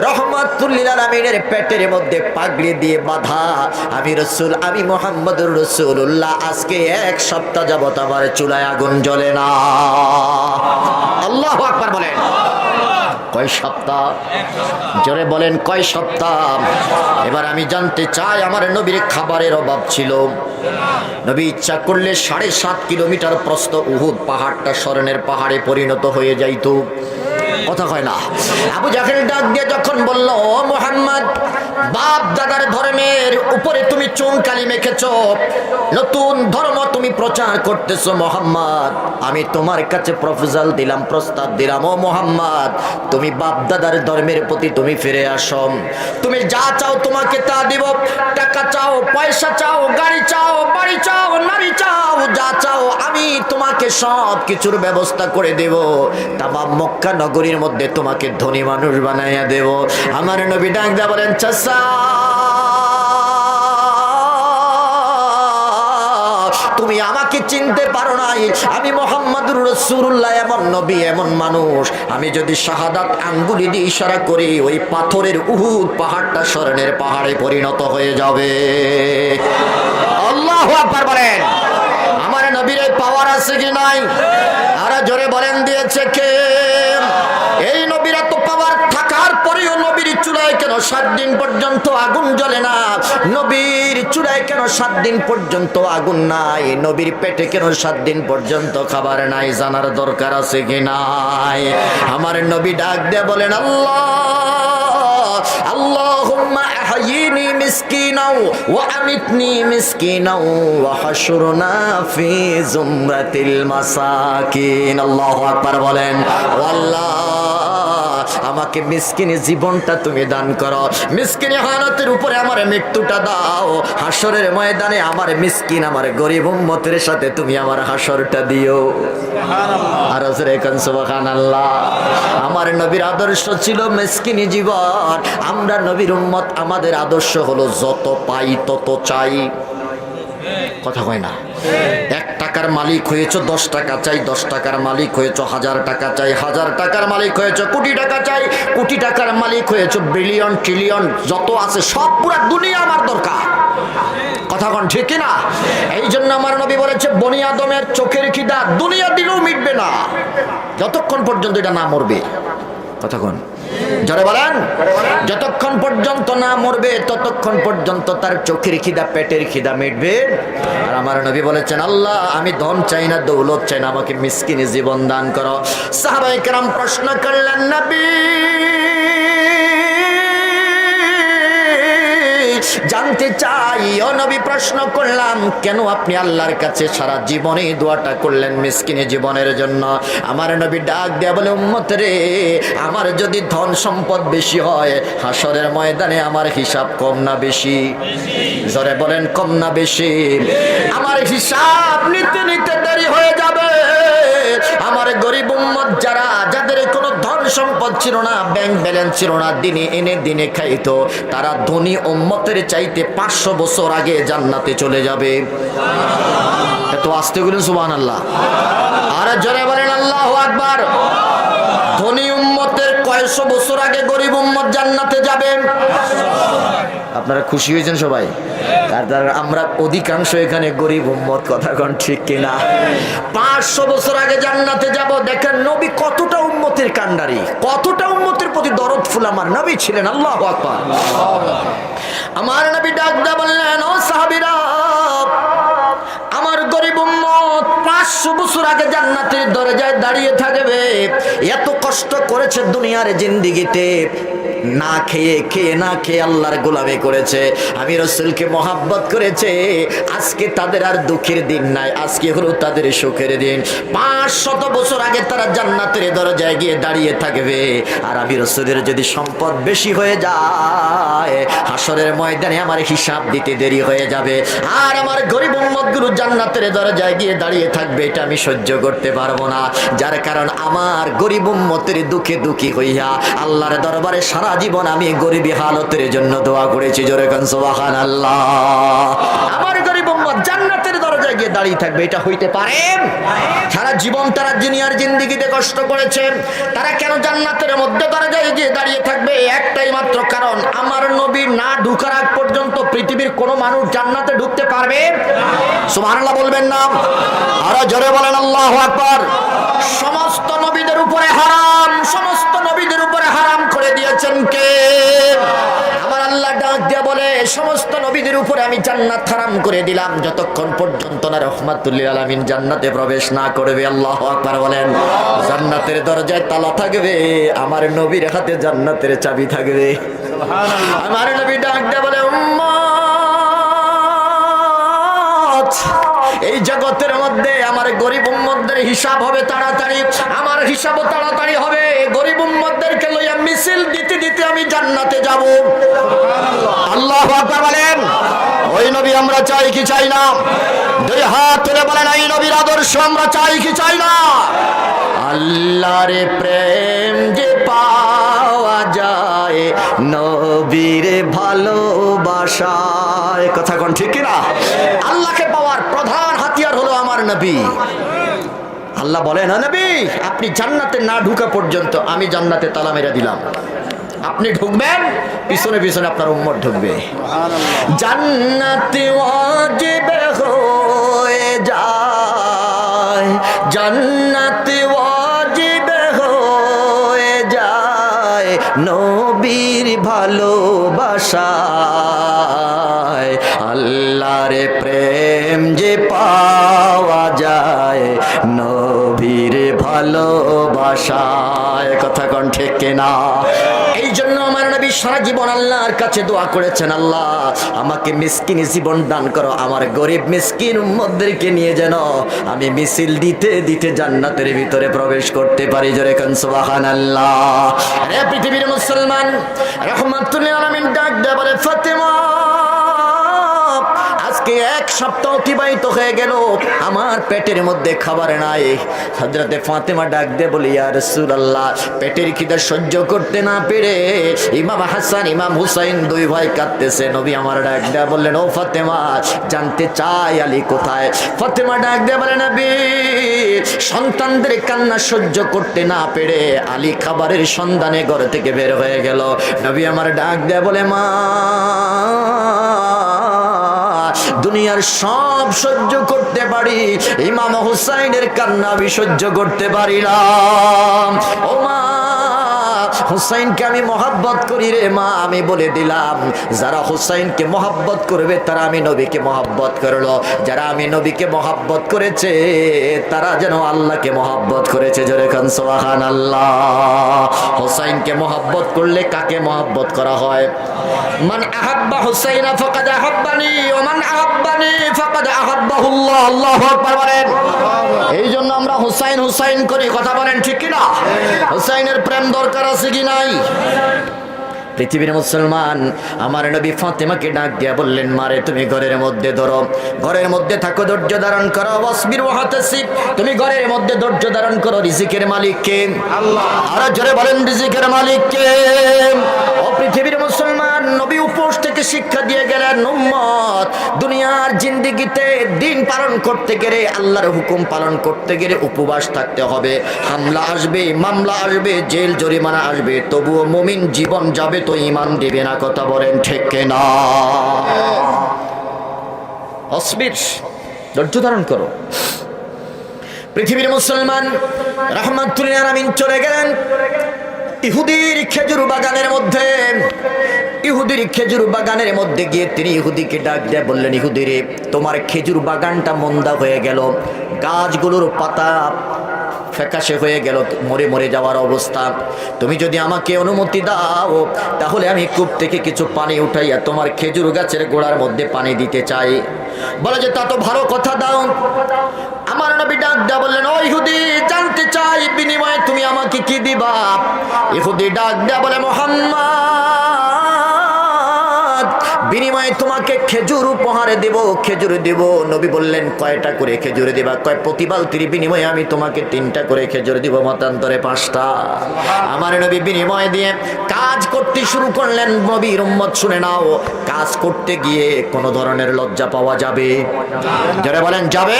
রহমাতুল লিল আলামিনের পেটের মধ্যে পাগড়ি দিয়ে বাঁধা আমি রাসূল, আমি মুহাম্মদুর রাসূলুল্লাহ, আজকে 1 সপ্তাহ যাবত আমার চুলায় আগুন জ্বলে না। আল্লাহু আকবার বলেন। কয় সপ্তাহ? জোরে বলেন কয় সপ্তাহ? এবার আমি জানতে চাই, আমার নবীর খাবারের অভাব ছিল। নবী ইচ্ছা করলে 7.5 কিলোমিটার প্রস্থ উহুদ পাহাড়টা স্মরণের পাহাড়ে পরিণত হয়ে যাইত। কথা কয় না? আবু জাহেল ডাক দিয়ে যখন বলল, ও মুহাম্মদ, বাপ দাদার ধর্মের উপরে তুমি চুনকালি মেখেছো, নতুন ধর্ম তুমি প্রচার করতেছো মুহাম্মদ, আমি তোমার কাছে প্রপোজাল দিলাম, প্রস্তাব দিলাম, ও মুহাম্মদ, তুমি বাপ দাদার ধর্মের প্রতি তুমি ফিরে আসো। তুমি যা চাও তোমাকে তা দিব, টাকা চাও, পয়সা চাও, গাড়ি চাও, বাড়ি চাও, নারী চাও, যা চাও আমি তোমাকে সব কিছুর ব্যবস্থা করে দেব। তামাম মক্কা নগরীর মধ্যে তোমাকে ধনী মানুষ বানাইয়া দেব। আমার নবী ডাক দিয়া বলেন, চাচা তুমি আমাকে চিনতে পারো নাই, আমি মুহাম্মদুর রাসূলুল্লাহ, এমন নবী, এমন মানুষ। আমি যদি শাহাদাত আঙ্গুলি দিয়ে ইশারা করি, ওই পাথরের উহুদ পাহাড়টা স্মরণের পাহাড়ে পরিণত হয়ে যাবে। আল্লাহু আকবার বলেন। আমার নবীর পাওয়ার আছে কি নাই? আরে জোরে বলেন, দিয়েছে কে? এই নবীর এত পাওয়ার থাকার পরেও নবীর চুলায় কেন 7 দিন পর্যন্ত আগুন জ্বলে না? নবীর চুলায় কেন 7 দিন পর্যন্ত আগুন নাই? নবীর পেটে কেন 7 দিন পর্যন্ত খাবার নাই? জানার দরকার আছে কি নাই? আমার নবী ডাক দিয়ে বলেন, আল্লাহ আল্লাহুম্মা আহয়িনি মিসকিনাও ওয়া আমিতনি মিসকিনাও ওয়া হাশুরনা ফি জুমরাতিল মাসাকিন। আল্লাহু আকবার বলেন। আল্লাহ, আমাকে মিসকিনি জীবনটা তুমি দান করো, মিসকিনি হালতের উপরে আমার মৃত্যুটা দাও, হাসরের ময়দানে আমার মিসকিন, আমার গরিব উম্মতের সাথে তুমি আমার হাসরটা দিও। আর জোরে কোন সুবহানাল্লাহ। আমার নবীর আদর্শ ছিল মিসকিনি জীবন। আমরা নবীর উম্মত, আমাদের আদর্শ হলো যত পাই তত চাই। কথা কয় না? 1 টাকার মালিক হয়েছ 10 টাকা চাই, 10 টাকার মালিক হয়েছ 1000 টাকা চাই, 1000 টাকার মালিক হয়েছ কোটি টাকা চাই, কোটি টাকার মালিক হয়েছ বিলিয়ন ট্রিলিয়ন, যত আছে সব পুরা দুনিয়া আমার দরকার। কথা কথা কোন ঠিক কি না? এই জন্য আমার নবী বলেছে বনি আদমের চোখের খিদা দুনিয়া দিলেও মিটবে না যতক্ষণ পর্যন্ত এটা না মরবে। কথা কোন জোরে বলেন, যতক্ষণ পর্যন্ত না মরবে ততক্ষণ পর্যন্ত তার চোখের খিদা পেটের খিদা মিটবে। আর আমার নবী বলেছেন আল্লাহ আমি ধন চাই না দৌলত চাই না, আমাকে মিসকিনে জীবন দান করো। সাহাবায়ে কেরাম প্রশ্ন করলেন নবী জানতে চাই ও নবী প্রশ্ন করলাম কেন আপনি আল্লাহর কাছে সারা জীবনে দোয়াটা করলেন মিসকিনে জীবনের জন্য? আমার নবী ডাক দেয়া বলে উম্মত রে আমার যদি ধন সম্পদ বেশি হয় হাসরের ময়দানে আমার হিসাব কম না বেশি? জোরে বলেন কম না বেশি? আমার হিসাব নিতে নিতে দেরি হয়ে যাবে। আমার গরিব উম্মত যারা যাদের কোনো ধন সম্পদ ছিল না ব্যাংক ব্যালেন্স ছিল না দিনে এনে দিনে খাইতো তারা ধনী উম্মতের চাইতে 500 বছর আগে জান্নাতে চলে যাবে। এত আস্তে বলেন সুবহানাল্লাহ। আর জোরে বলেন আল্লাহু আকবার। ধনী উম্মতের কয়শো বছর আগে গরিব উম্মত জান্নাতে যাবে। আপনারা খুশি হয়েছেন সবাই? আর আমরা অধিকাংশ এখানে গরিব উম্মত, কথা কোন ঠিক কিনা? 500 বছর আগে জান্নাতে যাব। দেখেন নবী কতটা উম্মতের কান্ডারি, কতটা উম্মতের প্রতি দরদ ফুল আমার নবী ছিলেন। আল্লাহু আকবার। আমার নবী ডাক দিয়ে বললেন ও সাহাবীরা আমার গরিব উম্মত 500 বছর আগে জান্নাতের দরজায় দাঁড়িয়ে থাকবে। এত কষ্ট করেছে দুনিয়ার জিন্দেগিতে, না খেয়ে না খেয়ে আল্লাহর গোলামি করেছে, আমি রাসূলকে মহব্বত করেছে। আজকে তাদের আর দুঃখের দিন নাই, আজকে হলো তাদের সুখের দিন। 500 বছর আগে তারা জান্নাতের দরজায় গিয়ে দাঁড়িয়ে থাকবে। আর আমি রাসূলের যদি সম্পদ বেশি হয়ে যায় হাসরের ময়দানে আমার হিসাব দিতে দেরি হয়ে যাবে। আর আমার গরিব উম্মতগুলো জান্নাতের দরজায় গিয়ে দাঁড়িয়ে থাকবে, এটা আমি সহ্য করতে পারবো না। যার কারণ আমার গরিব উম্মতের দুঃখে দুঃখী হইয়া আল্লাহর দরবারে সারা জীবন আমি গরিবী হালতের জন্য দোয়া করেছি। জোরে কান সুবহানাল্লাহ। আমার গরিব উম্মত জান্নাতের দরজায় গিয়ে দাঁড়িয়ে থাকবে, এটা হইতে পারে? সারা জীবন তারা দুনিয়ার জিন্দেগিতে কষ্ট করেছে, তারা কেন জান্নাতের মধ্যে দরজায় গিয়ে দাঁড়িয়ে থাকবে? একটাই মাত্র কারণ, আমার নবী না ঢোকার আগ পর্যন্ত পৃথিবীর কোন মানুষ জান্নাতে ঢুকতে পারবে? সুবহানাল্লাহ বলবেন না? আরো জোরে বলেন আল্লাহু আকবার। সমস্ত নবীদের উপরে হারাম, সমস্ত নবীদের উপরে হারাম করে দিয়েছেন কে? আমার আল্লাহ ডাক দিয়ে বলে সমস্ত নবীদের উপরে আমি জান্নাত হারাম করে দিলাম যতক্ষণ পর্যন্ত না রাহমাতুল লিল আলামিন জান্নাতে প্রবেশ না করবে। আল্লাহু আকবার বলেন। জান্নাতের দরজায় তালা থাকবে, আমার নবীর হাতে জান্নাতের চাবি থাকবে। সুবহানাল্লাহ। আমার নবী ডাক দিয়ে বলে উম্মত এই জগতের মধ্যে আমার গরিব উম্মতদের হিসাব হবে তাড়াতাড়ি, আমার হিসাবও তাড়াতাড়ি হবে। গরিব উম্মতদেরকে লইয়া মিছিল দিতে দিতে আমি জান্নাতে যাব। আল্লাহু আকবার বলেন। ওই নবী আমরা চাই কি চাই না? দুই হাত তুলে বলেন এই নবীর আদর্শ আমরা চাই কি চাই না? আল্লাহর প্রেম যে পাওয়া যায় নবীর ভালোবাসায়, কথা কোন ঠিক কিনা? আল্লাহকে পাওয়ার প্রধান হাতিয়ার হলো আমার নবী। আল্লাহ বলেন নবী আপনি জান্নাতে না ঢোকা পর্যন্ত আমি জান্নাতে তালা মেরে দিলাম, আপনি ঢুকবেন পিছনে পিছনে আপনার উম্মত ঢুকবে। জান্নাতে ওয়াজিব হয়ে যায়, জান্নাতে ওয়াজিব হয়ে যায় নবীর ভালোবাসায়। আল্লাহর প্রেম যে পাওয়া যায় নবীর ভালোবাসায়, কথা কোন ঠিক কিনা? এই জন্য আমার নবী সারা জীবন আল্লাহর কাছে দোয়া করেছেন, আল্লাহ আমাকে মিসকিনি জীবন দান করো, আমার গরিব মিসকিন উম্মতদেরকে নিয়ে যেন আমি মিছিল দিতে দিতে জান্নাতের ভিতরে প্রবেশ করতে পারি। জোরে কান সুবহানাল্লাহ। রে পৃথিবীর মুসলমান, রাহমাতুল লিল আলামিন ডাক দেয়া বলে ফাতেমা আজকে 1 সপ্তাহ অতিবাহিত হয়ে গেল আমার পেটের মধ্যে খাবার নাই। হযরতে ফাতেমা ডাক দিয়ে বলি ইয়া রাসূলুল্লাহ পেটের খিদা সহ্য করতে না পেরে ইমাম হাসান ইমাম হুসাইন দুই ভাই কাঁদতেছে। নবী আমার ডাক দিয়ে বললেন ও ফাতেমা জানতে চাই আলী কোথায়? ফাতেমা ডাক দিয়ে বলে নবী সন্তানদের কান্না সহ্য করতে না পেরে আলী খাবারের সন্ধানে ঘর থেকে বের হয়ে গেল। নবী আমার ডাক দিয়ে বলে মা দুনিয়ার সব সহ্য করতে পারি, ইমাম হুসাইনের কান্না আমি সহ্য করতে পারি না। ও মা, হুসাইনকে আমি মহাব্বত করি রে মা। আমি বলে দিলাম, যারা হুসাইনকে মহাব্বত করবে তারা আমি নবীকে মহাব্বত করলো, যারা আমি নবীকে মহাব্বত করেছে তারা যেন আল্লাহকে মহাব্বত করেছে। জোরে খান সুবহানাল্লাহ। হুসাইনকে মহাব্বত করলে কাকে মহাব্বত করা হয়? মান আহাব্বা হুসাইনা ফাকাদ আহাব্বানি ওয়া মান আহাব্বানি ফাকাদ আহাব্বাহুল্লাহ। আল্লাহু আকবার বলেন। এই জন্য আমরা হুসাইন হুসাইন করি, কথা বলেন ঠিক কি না? হুসাইনের প্রেম দরকার আছে কি নাই? পৃথিবীর মুসলমান আমার নবী ফাতেমাকে ডাক দিয়া বললেন, মারে তুমি ঘরের মধ্যে ধরো, ঘরের মধ্যে থাকো, ধৈর্য ধারণ করো। ওয়াসবির ওয়াহতাসিব, তুমি ঘরের মধ্যে ধৈর্য ধারণ করো। রিজিকের মালিক কে? আল্লাহ। আর জোরে বলেন, রিজিকের মালিক কে? ও পৃথিবীর মুসলমান, নবী উপোস থেকে শিক্ষা দিয়ে গেলেন, উম্মত দুনিয়ার জিন্দেগিতে দিন পালন করতে গেলে, আল্লাহর হুকুম পালন করতে গেলে উপবাস থাকতে হবে। হামলা আসবে, মামলা আসবে, জেল জরিমানা আসবে, তবুও মুমিন জীবন যাবে তো ঈমান দিবে না। কথা বলেন ঠিক না? অসবির, ধৈর্য ধারণ করো। পৃথিবীর মুসলমান রাহমাতুল আলামিন চলে গেলেন ইহুদির খেজুর বাগানের মধ্যে। ইহুদির খেজুর বাগানের মধ্যে গিয়ে তিনি ইহুদিকে ডাক দিয়ে বললেন, ইহুদিরে, তোমার খেজুর বাগানটা মন্দা হয়ে গেল, গাছগুলোর পাতা ফ্যাকাশে হয়ে গেল, মরে মরে যাওয়ার অবস্থা। তুমি যদি আমাকে অনুমতি দাও তাহলে আমি কূপ থেকে কিছু পানি উঠাইয়া তোমার খেজুর গাছের গোড়ার মধ্যে পানি দিতে চাই। বলে যে তা তো ভালো কথা, দাও। আমার নবী ডাক দেয়া বললেন, ও ইহুদি, জানতে চাই বিনিময়ে তুমি আমাকে কি দিবা? ইহুদি ডাক দেয়া বলে, মুহাম্মদ, বিনিময়ে তোমাকে খেজুর উপহারে দেব, খেজুর দেব। নবী বললেন, কয়টা করে খেজুর দিবা? কয় প্রতি বালতির বিনিময়ে আমি তোমাকে 3টা করে খেজুর দিব, মতান্তরে 5টা। আমার নবী বিনিময় দিয়ে কাজ করতে শুরু করলেন। নবীর উম্মত শুনে নাও, কাজ করতে গিয়ে কোনো ধরনের লজ্জা পাওয়া যাবে? যারা বলেন যাবে।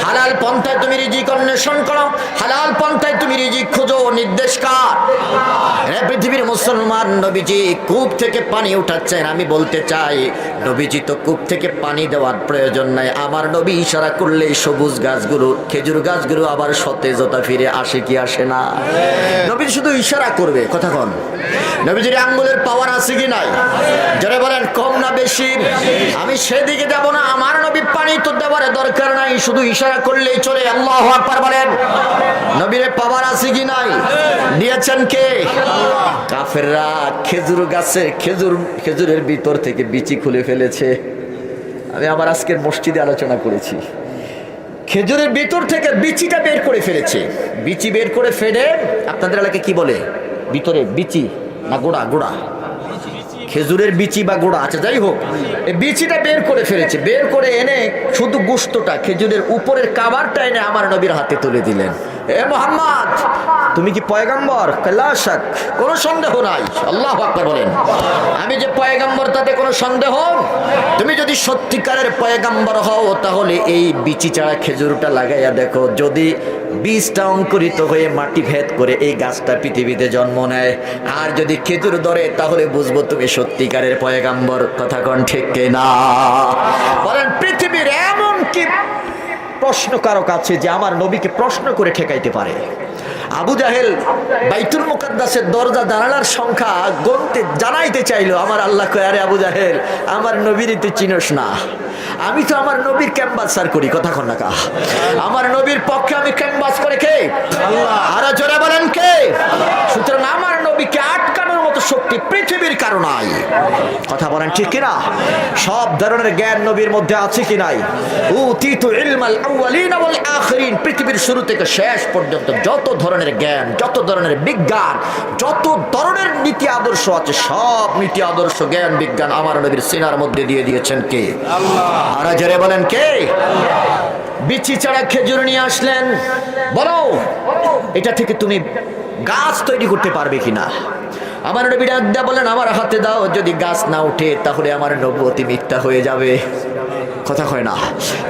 হালাল পন্থায় তুমি রিজিক অন্বেষণ করো, হালাল পন্থায় তুমি রিজিক খোঁজো, নির্দেশ কার? পৃথিবীর মুসলমান, নবীজি কূপ থেকে পানি উঠাচ্ছেন। আমি বলতে চাই, নবীজি তো কূপ থেকে পানি দেওয়ার প্রয়োজন নাই। আমার নবী ইশারা করলে সবুজ গাছগুলো, খেজুর গাছগুলো আবার সতেজতা ফিরে আসে কি আসে না? নবী শুধু ইশারা করবে, কথা কন। নবীজির আঙ্গুলের পাওয়ার আছে কি নাই? যারা বলেন কম না বেশি? আমি সেদিকে যাব না। আমার নবী পানি তো দেওয়ার দরকার নাই, শুধু ইশারা করলেই চলে। আল্লাহু আকবার বলেন। নবীর পাওয়ার আছে কি নাই? দিয়েছেন কে? কাফেররা খেজুর গাছের খেজুরের ভিতর থেকে বিচি খুলে ফেলেছে। আমি আমার আজকের মসজিদে আলোচনা করেছি, খেজুরের ভিতর থেকে বিচিটা বের করে ফেলেছে। বিচি বের করে ফেলে, আপনাদের এলাকায় কি বলে? ভিতরে বিচি না গোড়া? গোড়া, খেজুরের বিচি বা গোড়া, আচ্ছা যাই হোক, এই বিচিটা বের করে ফেলেছে। বের করে এনে শুধু গোশতটা, খেজুরের উপরের কাভারটা এনে আমার নবীর হাতে তুলে দিলেন। এ মুহাম্মদ, তুমি কি পয়গম্বর? লা শাক, কোনো সন্দেহ নাই। আল্লাহু আকবার বলেন। আমি যে পয়গম্বর তাতে কোনো সন্দেহ? তুমি যদি সত্যিকারের পয়গম্বর হও তাহলে এই বিচি ছাড়া খেজুরটা লাগাইয়া দেখো, যদি বীজটা অঙ্কুরিত হয়ে মাটি ভেদ করে এই গাছটা পৃথিবীতে জন্ম নেয়, আর যদি খেজুর ধরে তাহলে বুঝবো তুমি সত্যিকারের পয়গম্বর। কথা কোন ঠিক না? বলেন, পৃথিবীর এমন কি প্রশ্ন কারো কাছে যে আমার নবীকে প্রশ্ন করে ঠেকাইতে পারে? আবু জাহেল বাইতুল মুকাদ্দাসের দরজা জানালার সংখ্যা গণতে জানাইতে চাইলো। আমার আল্লাহ কয়, আরে আবু জাহেল, আমার নবীরই তুই চিনস না। আমি তো আমার নবীর ক্যাম্বাসার করি, কথা কন না কা? আমার নবীর পক্ষে আমি ক্যাম্বাস করে কে? আল্লাহ। আর জোরে বলেন কে? সুতরাং আমার নবীকে আটকানোর মতো শক্তি পৃথিবীর কারো নাই। কথা বলেন ঠিক কিনা? সব ধরনের জ্ঞান নবীর মধ্যে আছে কি নাই? উতিতু ইলমাল আউয়ালিন ওয়াল আখিরিন, পৃথিবীর শুরু থেকে শেষ পর্যন্ত যত ধরনের জ্ঞান, যত ধরনের বিজ্ঞান, যত ধরনের নীতি আদর্শ আছে, সব নীতি আদর্শ, জ্ঞান, বিজ্ঞান আমার নবীর সিনার মধ্যে দিয়ে দিয়েছেন কে? আল্লাহ। আর জোরে বলেন কে? বিচি ছাড়া খেজুর নিয়ে আসলেন। বলো, এটা থেকে তুমি গাছ তৈরি করতে পারবে কিনা? আমার নবী ডাক দেয়া বলেন, আমার হাতে দাও। যদি গাছ না উঠে তাহলে আমার নবুয়তি মিথ্যা হয়ে যাবে। কথা কয় না?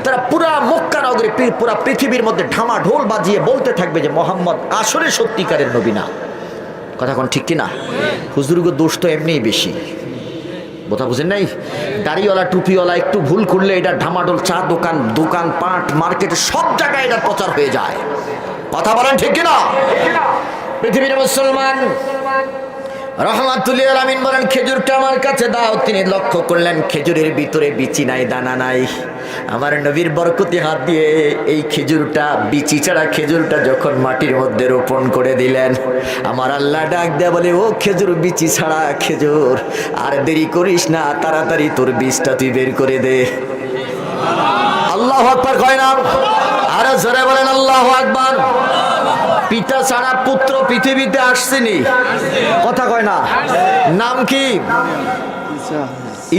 তারা পুরা মক্কা নগরী, পুরা পৃথিবীর মধ্যে ঢামা ঢোল বাজিয়ে বলতে থাকবে যে মোহাম্মদ আসলে সত্যিকারের নবী না। কথা কোন ঠিক কিনা? হুজুরগো দোষ তো এমনিই বেশি। কথা বুঝেন নাই? দাড়িওয়ালা টুপিওয়ালা একটু ভুল করলে এটা ঢামাডোল চা দোকান, দোকানপাট, মার্কেটে সব জায়গায় এটা প্রচার হয়ে যায়। কথা বলেন ঠিক কিনা? পৃথিবীর মুসলমান রহমাতুল্লিল আলামিন বলেন, খেজুরটা আমার কাছে দাও। তিনি লক্ষ্য করলেন খেজুরের ভিতরে বিচি নাই, দানা নাই। আমার নবীর বরকতি হাত দিয়ে এই খেজুরটা, বিচি ছাড়া খেজুরটা যখন মাটির মধ্যে রোপণ করে দিলেন, আমার আল্লাহ ডাক দেয়া বলে, ও খেজুর, বিচি ছাড়া খেজুর, আর দেরি করিস না, তাড়াতাড়ি তোর বীজটা তুই বের করে দে। আল্লাহু আকবার কয় না? আরো জোরে বলেন আল্লাহু আকবার। পিতা ছাড়া পুত্র পৃথিবীতে আসছেনি, কথা কয় না? নাম কি?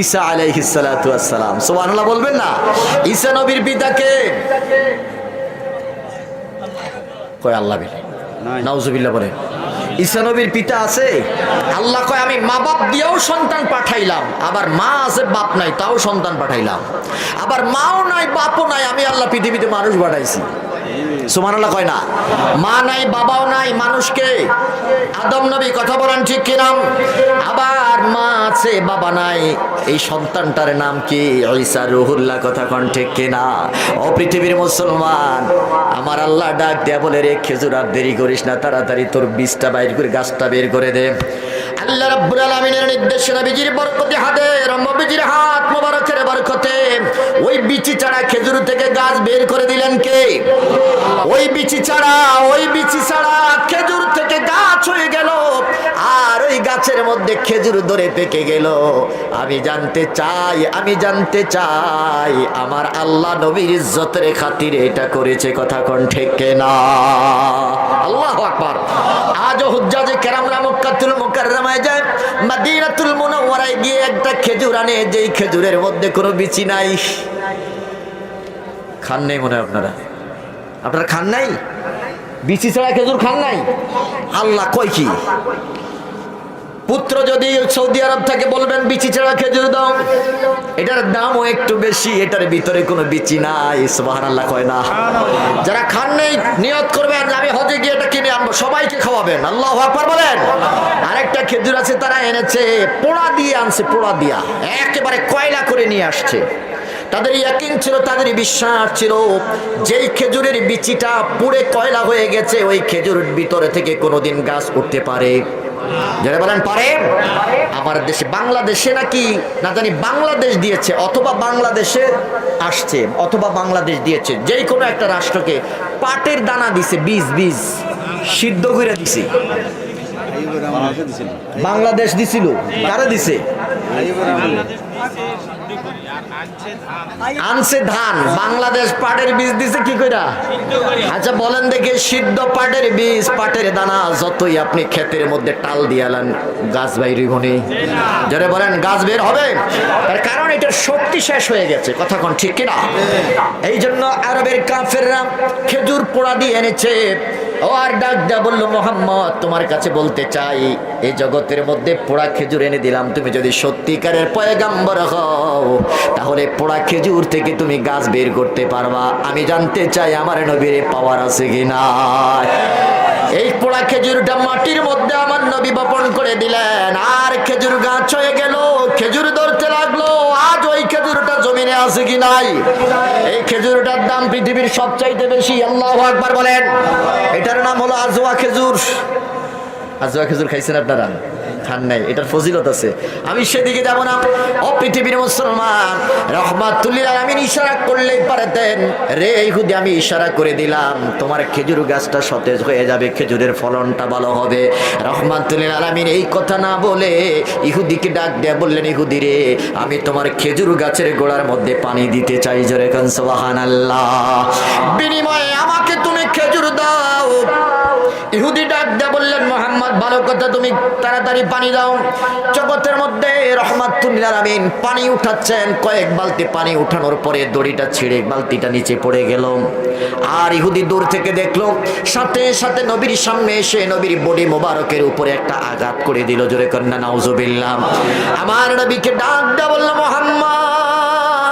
ঈসা আলাইহিস সালাতু ওয়াস সালাম। সুবহানাল্লাহ বলবেন না? ঈসা নবীর পিতাকে কয় আল্লাহ বলে, নাউজুবিল্লাহ বলে। ঈসা নবীর পিতা আছে? আল্লাহ কয়, আমি মা বাপ দিয়েও সন্তান পাঠাইলাম, আবার মা আছে বাপ নাই তাও সন্তান পাঠাইলাম, আবার মাও নাই বাপও নাই, আমি আল্লাহ পৃথিবীতে মানুষ পাঠাইছি। সুবহানাল্লাহ কয় না? মা নাই বাবাও নাই, মানুষকে আদম নবী, কথা বলেন ঠিক কিনা? আবার মা আছে বাবা নাই, এই সন্তানটার নাম কি? ঈসা রুহুল্লাহ, কথা কোন ঠিক কিনা? ও পৃথিবীর মুসলমান, আমার আল্লাহ ডাক দেয়া বলে, রে খেজুর, আর দেরি করিস না, তাড়াতাড়ি তোর বীজটা বাইর করে গাছটা বের করে দে। আল্লাহ রাব্বুল আলামিনের নির্দেশে নবীজির বরকতে হাতে, নবীজির হাত মোবারকের বরকতে ওই বিচি ছাড়া খেজুর থেকে গাছ বের করে দিলেন কে? ওই বিচি ছাড়া খেজুর থেকে গাছ হয়ে গেল, আর ওই গাছের মধ্যে খেজুর ধরে পেকে গেল। আমি জানতে চাই আমার আল্লাহ নবীর ইজ্জতের খাতিরে এটা করেছে, কথা কোন ঠিক না? আল্লাহু আকবার। আজও হুজ্জাজে কেরামরা মক্কাতুল মুকাররমায় যায়, মদিনাতুল মুনাওয়ারায় গিয়ে একটা খেজুর আনে, যেই খেজুরের মধ্যে কোনো বিচি নাই। খান নাই মনে হয় আপনারা খান নাই? বিচি ছাড়া খেজুর খান নাই? আল্লাহ কয় কি? পুত্র যদি সৌদি আরব থেকে বলবেন বিচি ছাড়া খেজুর দাও, এটার দামও একটু বেশি, এটার ভিতরে কোনো বিচি নাই। সুবহানাল্লাহ কয় না? যারা খান নাই নিয়ত করবেন, আমি হজে গিয়ে এটা কিনে আনবো, সবাইকে খাওয়াবেন। আল্লাহু আকবার বলেন। আরেকটা খেজুর আছে, তারা এনেছে পোড়া দিয়ে আনছে, পোড়া দিয়া একেবারে কয়লা করে নিয়ে আসছে। তাদের ইয়াকিন ছিল, তাদের বিশ্বাস ছিল, যেই খেজুরের বিচিটা পুড়ে কয়লা হয়ে গেছে, ওই খেজুরের ভিতরে থেকে কোনোদিন গাছ উঠতে পারে। যারা বলেন পারে? আমার দেশে, বাংলাদেশে নাকি না জানি, বাংলাদেশ দিয়েছে অথবা বাংলাদেশে আসছে অথবা বাংলাদেশ দিয়েছে, যেই কোনো একটা রাষ্ট্রকে পাটের দানা দিছে, বীজ সিদ্ধ করে দিছে। বাংলাদেশ দিছিল, কারা দিছে? আনছে ধান, বাংলাদেশ পাটের বীজ দিছে কি কইরা? আচ্ছা বলেন দেখে, সিদ্ধ পাটের বীজ, পাটের দানা যতই আপনি ক্ষেতের মধ্যে টাল দিয়ালেন, গাছ বাইর হইবনি? যারা বলেন গাছ বের হবে, তার কারণ এটার শক্তি শেষ হয়ে গেছে, কথা কোন ঠিক কিনা? এই জন্য আরবের কাফেররা খেজুর পোড়া দিয়ে এনেছে। ও আর ডাক দেয়া বলল, মোহাম্মদ তোমার কাছে বলতে চাই, এই জগতের মধ্যে পোড়া খেজুর এনে দিলাম, তুমি যদি সত্যিকারের পয়গাম্বর হও, তাহলে পোড়া খেজুর থেকে তুমি গাছ বের করতে পারবা। আমি জানতে চাই আমার নবীর পাওয়ার আছে কিনা। এই পোড়া খেজুরটা মাটির মধ্যে আমার নবী বপন করে দিলেন, আর খেজুর গাছ হয়ে গেল, খেজুর ধরতে লাগলো। আজ ওই খেজুরটা জমিনে আছে কি নাই? এই খেজুরটার দাম পৃথিবীর সবচাইতে বেশি। আল্লাহু আকবার বলেন। এটার নাম হলো আজওয়া খেজুর। আজওয়া খেজুর খাইছেন আপনারা? খান নাই? এটার ফজিলত আছে, আমি সেদিকে যাব না। ও পৃথিবীর মুসলমান, রহমাতুল্লিল আলামিন ইশারা করলেই পারতেন, রে ইহুদি আমি ইশারা করে দিলাম, তোমার খেজুর গাছটা সতেজ হয়ে যাবে, খেজুরের ফলনটা ভালো হবে। রহমাতুল্লিল আলামিন এই কথা না বলে ইহুদিকে ডাক দিয়ে বললেন, ইহুদি রে, আমি তোমার খেজুর গাছের গোড়ার মধ্যে পানি দিতে চাই, জোরে কান সুবহানাল্লাহ, বিনিময়ে আমাকে তুমি খেজুর দাও। ইহুদি ডাক দিয়ে বললেন, মুহাম্মদ ভালো কথা, তুমি তাড়াতাড়ি পানি দাও। জগতের মধ্যে রহমাতুল্লিল আলামিন পানি উঠাচ্ছেন, কয়েক বালতি পানি উঠানোর পরে দড়িটা ছিঁড়ে বালতিটা নিচে পড়ে গেল। আর ইহুদি দূর থেকে দেখলো, সাথে সাথে নবীর সামনে এসে নবীর বডি মোবারকের উপরে একটা আঘাত করে দিল, জোরে কন্যা নাউজুবিল্লাহ। আমার নবীকে ডাক দিয়ে বলল, মুহাম্মদ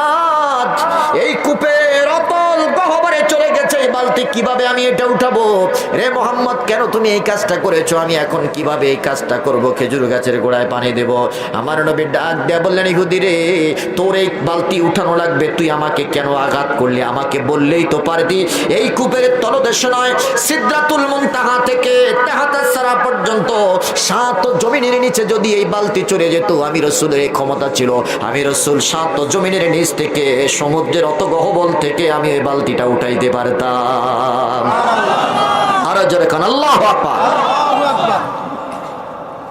এই কূপের অতল গহ্বরে চলে গেছে, বালতি কিভাবে আমি এটা উঠাবো? রে মোহাম্মদ, কেন তুমি এই কাজটা করেছো? আমি এখন কিভাবে এই কাজটা করব? খেজুর গাছের গোড়ায় পানি দেব। আমার নবী ডাক দেয়া বললেন, ইহুদি রে, তোর এই বালতি উঠানো লাগবে, তুই আমাকে কেন আঘাত করলি? আমাকে বললেই তো পারতি। এই কূপের তলদেশ নয়, সিদরাতুল মুনতাহা থেকে তাহাতাস সারা পর্যন্ত 7 জমিনের নিচে যদি এই বালতি চলে যেত, আমি রাসূলের এই ক্ষমতা ছিল, আমি রাসূল 7 জমিনের নিচ থেকে, সমুদ্রের অত গহবল থেকে আমি এই বালতিটা উঠাইতে পারতাম। আরো জোরে কান আল্লাহু আকবার।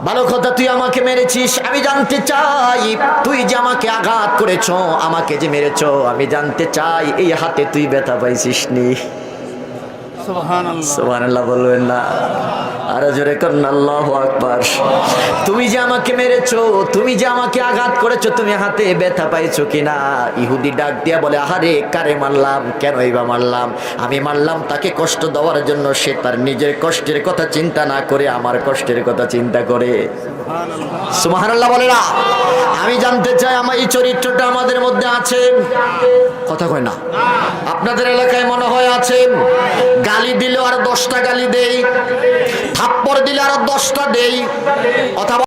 ভালো কথা, তুই আমাকে মেরেছিস, আমি জানতে চাই তুই যে আমাকে আঘাত করেছ, আমাকে যে মেরেছ, আমি জানতে চাই এই হাতে তুই ব্যথা পাইছিস নি? সুবহানাল্লাহ বলবেন না? আরো জোরে করুন আল্লাহু আকবার। তুমি যে আমাকে মেরেছো, তুমি যে আমাকে আঘাত করেছো, তুমি হাতে ব্যথা পাইছো কিনা? ইহুদি ডাক দিয়া বলে, আহারে, কারে মারলাম, কেন এইবা মারলাম? আমি মারলাম তাকে কষ্ট দেওয়ার জন্য, সে তার নিজের কষ্টের কথা চিন্তা না করে আমার কষ্টের কথা চিন্তা করে। সুবহানাল্লাহ বলে না? আমি জানতে চাই আমার এই চরিত্রটা আমাদের মধ্যে আছে? কথা কয় না? আপনাদের এলাকায় মনে হয় আছে? গালি দিলে আর 10টা গালি দেই, থাপ্পড় দিলে আর 10টা দেই, অথবা